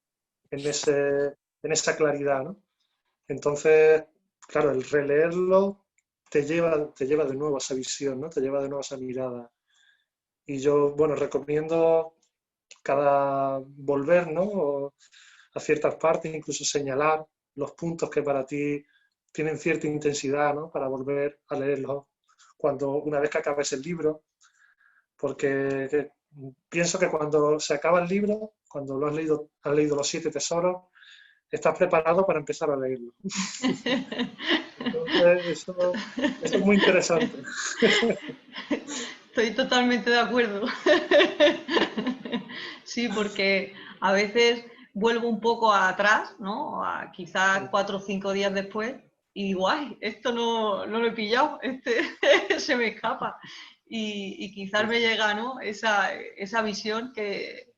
En esa claridad, ¿no? Entonces, claro, el releerlo te lleva de nuevo a esa visión, ¿no? Te lleva de nuevo a esa mirada. Y yo, bueno, recomiendo volver, ¿no? A ciertas partes, incluso señalar los puntos que para ti tienen cierta intensidad, ¿no? Para volver a leerlos una vez que acabes el libro, porque pienso que cuando se acaba el libro, cuando lo has leído los 7 tesoros, estás preparado para empezar a leerlo. Entonces, eso es muy interesante. Estoy totalmente de acuerdo. Sí, porque a veces vuelvo un poco atrás, ¿no? Quizás 4 o 5 días después, y digo, ay, esto no lo he pillado, se me escapa. Y quizás me llega, ¿no? Esa visión que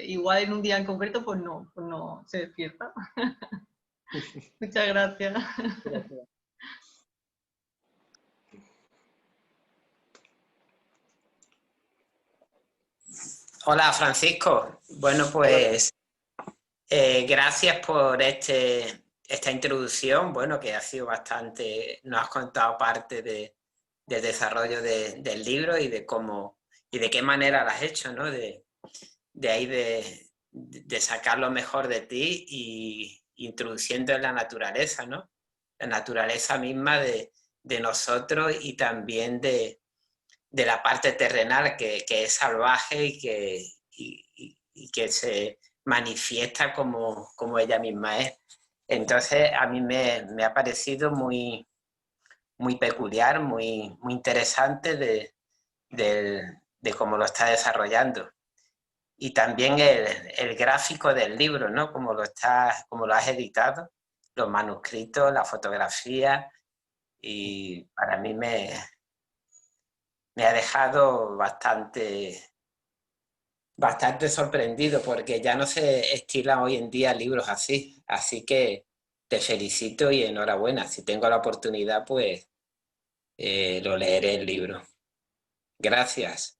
igual en un día en concreto pues no se despierta. Muchas gracias. Gracias. Hola Francisco, bueno pues gracias por esta introducción, bueno que ha sido bastante, nos has contado parte del desarrollo del libro y de cómo y de qué manera lo has hecho, ¿no? De ahí de sacar lo mejor de ti y introduciendo en la naturaleza, ¿no? La naturaleza misma de nosotros y también de la parte terrenal que es salvaje y que se manifiesta como ella misma es. Entonces a mí me ha parecido muy, muy peculiar, muy interesante de cómo lo está desarrollando. Y también el gráfico del libro, ¿no? Como lo has editado, los manuscritos, la fotografía, y para mí me ha dejado bastante sorprendido porque ya no se estilan hoy en día libros así. Así que te felicito y enhorabuena. Si tengo la oportunidad, pues lo leeré el libro. Gracias.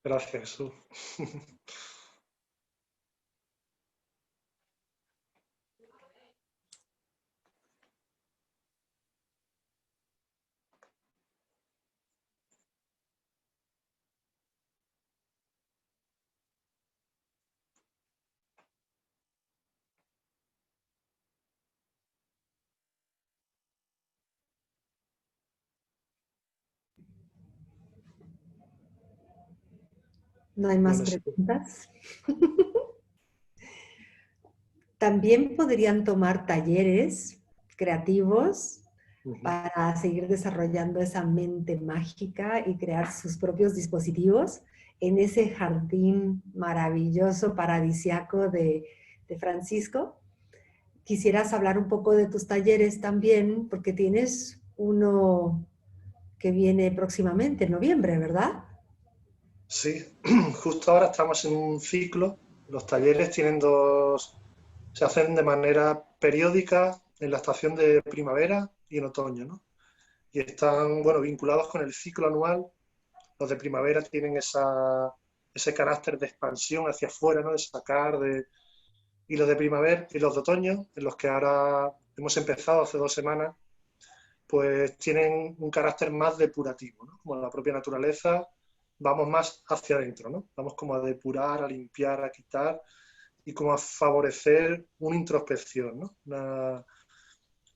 Gracias, Jesús. ¿No hay más Bueno, sí. preguntas? También podrían tomar talleres creativos para seguir desarrollando esa mente mágica y crear sus propios dispositivos en ese jardín maravilloso, paradisiaco de Francisco. Quisieras hablar un poco de tus talleres también, porque tienes uno que viene próximamente, en noviembre, ¿verdad? Sí, justo ahora estamos en un ciclo. Los talleres se hacen de manera periódica en la estación de primavera y en otoño, ¿no? Y están, bueno, vinculados con el ciclo anual. Los de primavera tienen ese carácter de expansión hacia afuera, ¿no? De sacar, y los de primavera y los de otoño, en los que ahora hemos empezado hace 2 semanas, pues tienen un carácter más depurativo, ¿no? Como la propia naturaleza, vamos más hacia adentro, ¿no? Vamos como a depurar, a limpiar, a quitar y como a favorecer una introspección, ¿no?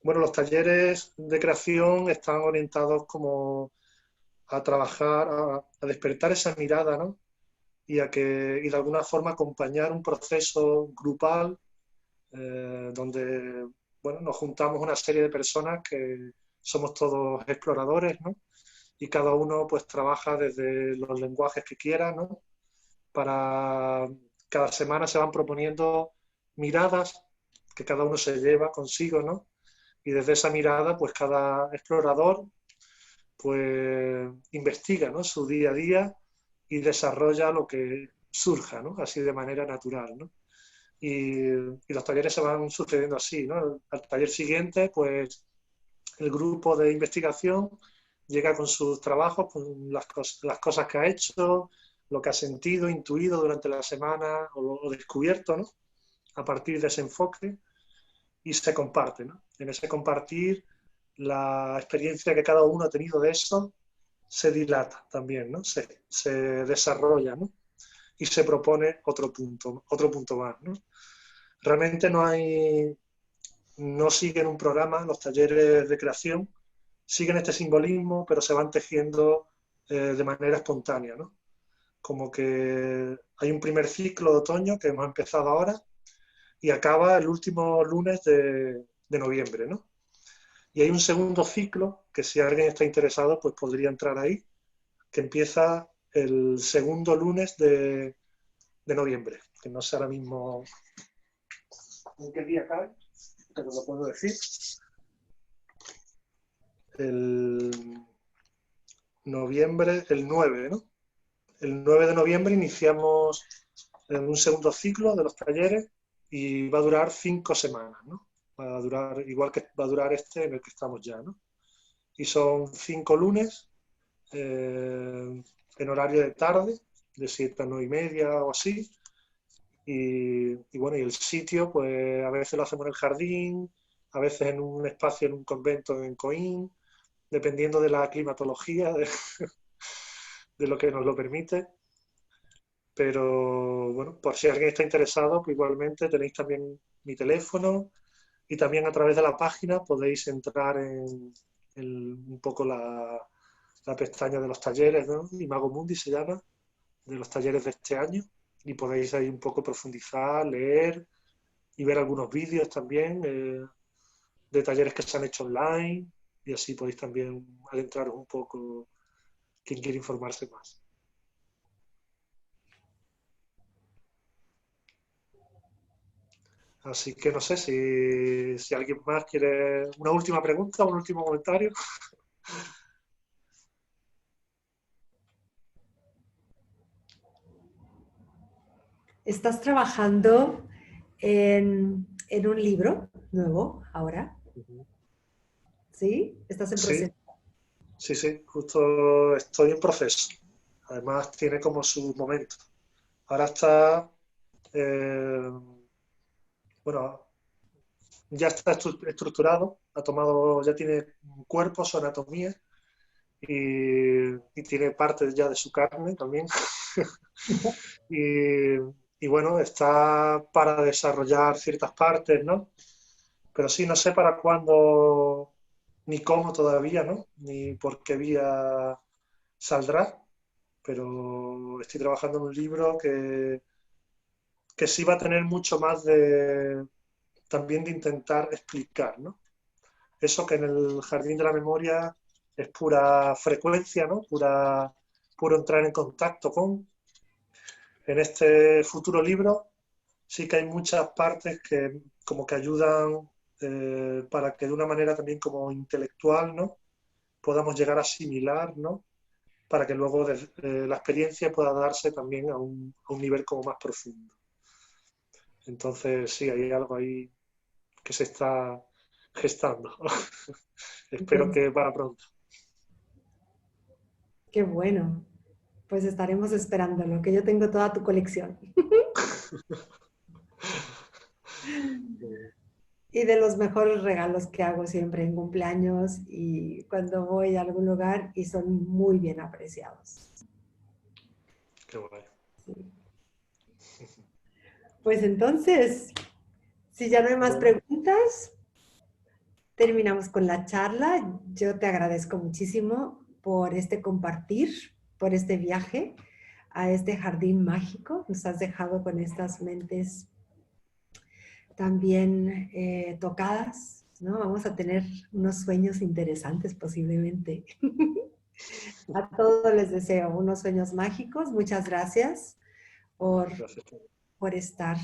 Bueno, los talleres de creación están orientados como a trabajar, a despertar esa mirada, ¿no? Y de alguna forma acompañar un proceso grupal donde, bueno, nos juntamos una serie de personas que somos todos exploradores, ¿no? Y cada uno pues trabaja desde los lenguajes que quiera, ¿no? Cada semana se van proponiendo miradas que cada uno se lleva consigo, ¿no? Y desde esa mirada, pues cada explorador pues investiga, ¿no?, su día a día y desarrolla lo que surja, ¿no?, así de manera natural, ¿no? Y los talleres se van sucediendo así, ¿no? Al taller siguiente, pues el grupo de investigación llega con sus trabajos, con las cosas que ha hecho, lo que ha sentido, intuido durante la semana o descubierto, ¿no?, a partir de ese enfoque, y se comparte, ¿no? En ese compartir, la experiencia que cada uno ha tenido de eso se dilata también, ¿no? Se desarrolla, ¿no? Y se propone otro punto más, ¿no? Realmente no siguen un programa, los talleres de creación siguen este simbolismo, pero se van tejiendo de manera espontánea, ¿no? Como que hay un primer ciclo de otoño que hemos empezado ahora y acaba el último lunes de noviembre, ¿no? Y hay un segundo ciclo que, si alguien está interesado, pues podría entrar ahí, que empieza el segundo lunes de noviembre, que no sé ahora mismo en qué día cae, pero lo puedo decir. El noviembre, el 9, ¿no? El 9 de noviembre iniciamos un segundo ciclo de los talleres y va a durar 5 semanas, ¿no? Va a durar igual que va a durar este en el que estamos ya, ¿no? Y son 5 lunes en horario de tarde, de 7 a 9 y media o así. Y bueno, y el sitio, pues a veces lo hacemos en el jardín, a veces en un espacio, en un convento en Coín, dependiendo de la climatología, de lo que nos lo permite. Pero bueno, por si alguien está interesado, pues igualmente tenéis también mi teléfono y también a través de la página podéis entrar en un poco la pestaña de los talleres, ¿no? Imago Mundi se llama, de los talleres de este año, y podéis ahí un poco profundizar, leer y ver algunos vídeos también de talleres que se han hecho online, y así podéis también adentraros un poco quien quiere informarse más. Así que no sé si alguien más quiere una última pregunta, un último comentario. ¿Estás trabajando en un libro nuevo ahora? ¿Sí? ¿Estás en proceso? Sí, justo estoy en proceso. Además tiene como su momento. Ahora está, bueno, ya está estructurado, ya tiene un cuerpo, su anatomía y tiene parte ya de su carne también. y bueno, está para desarrollar ciertas partes, ¿no? Pero sí, no sé para cuándo ni cómo todavía, ¿no? Ni por qué vía saldrá, pero estoy trabajando en un libro que sí va a tener mucho más también de intentar explicar, ¿no? Eso que en el Jardín de la Memoria es pura frecuencia, ¿no? Puro entrar en contacto con. En este futuro libro sí que hay muchas partes que como que ayudan para que de una manera también como intelectual, ¿no?, podamos llegar a asimilar, ¿no?, para que luego la experiencia pueda darse también a un nivel como más profundo. Entonces sí, hay algo ahí que se está gestando. Espero que para pronto. Qué bueno. Pues estaremos esperándolo, que yo tengo toda tu colección. Y de los mejores regalos que hago siempre en cumpleaños y cuando voy a algún lugar, y son muy bien apreciados. Qué guay. Sí. Pues entonces, si ya no hay más preguntas, terminamos con la charla. Yo te agradezco muchísimo por este compartir, por este viaje a este jardín mágico. Nos has dejado con estas mentes también tocadas, ¿no? Vamos a tener unos sueños interesantes posiblemente. A todos les deseo unos sueños mágicos. Muchas gracias por estar.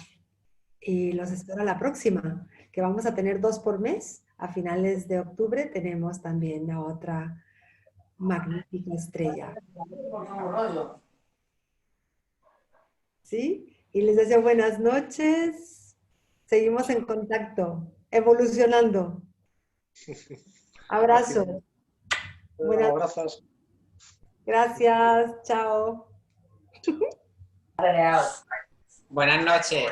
Y los espero a la próxima, que vamos a tener 2 por mes. A finales de octubre tenemos también magnífica estrella. ¿Sí? Y les deseo buenas noches. Seguimos en contacto, evolucionando. Abrazo. Buenas, Abrazos. gracias. Chao. Buenas noches.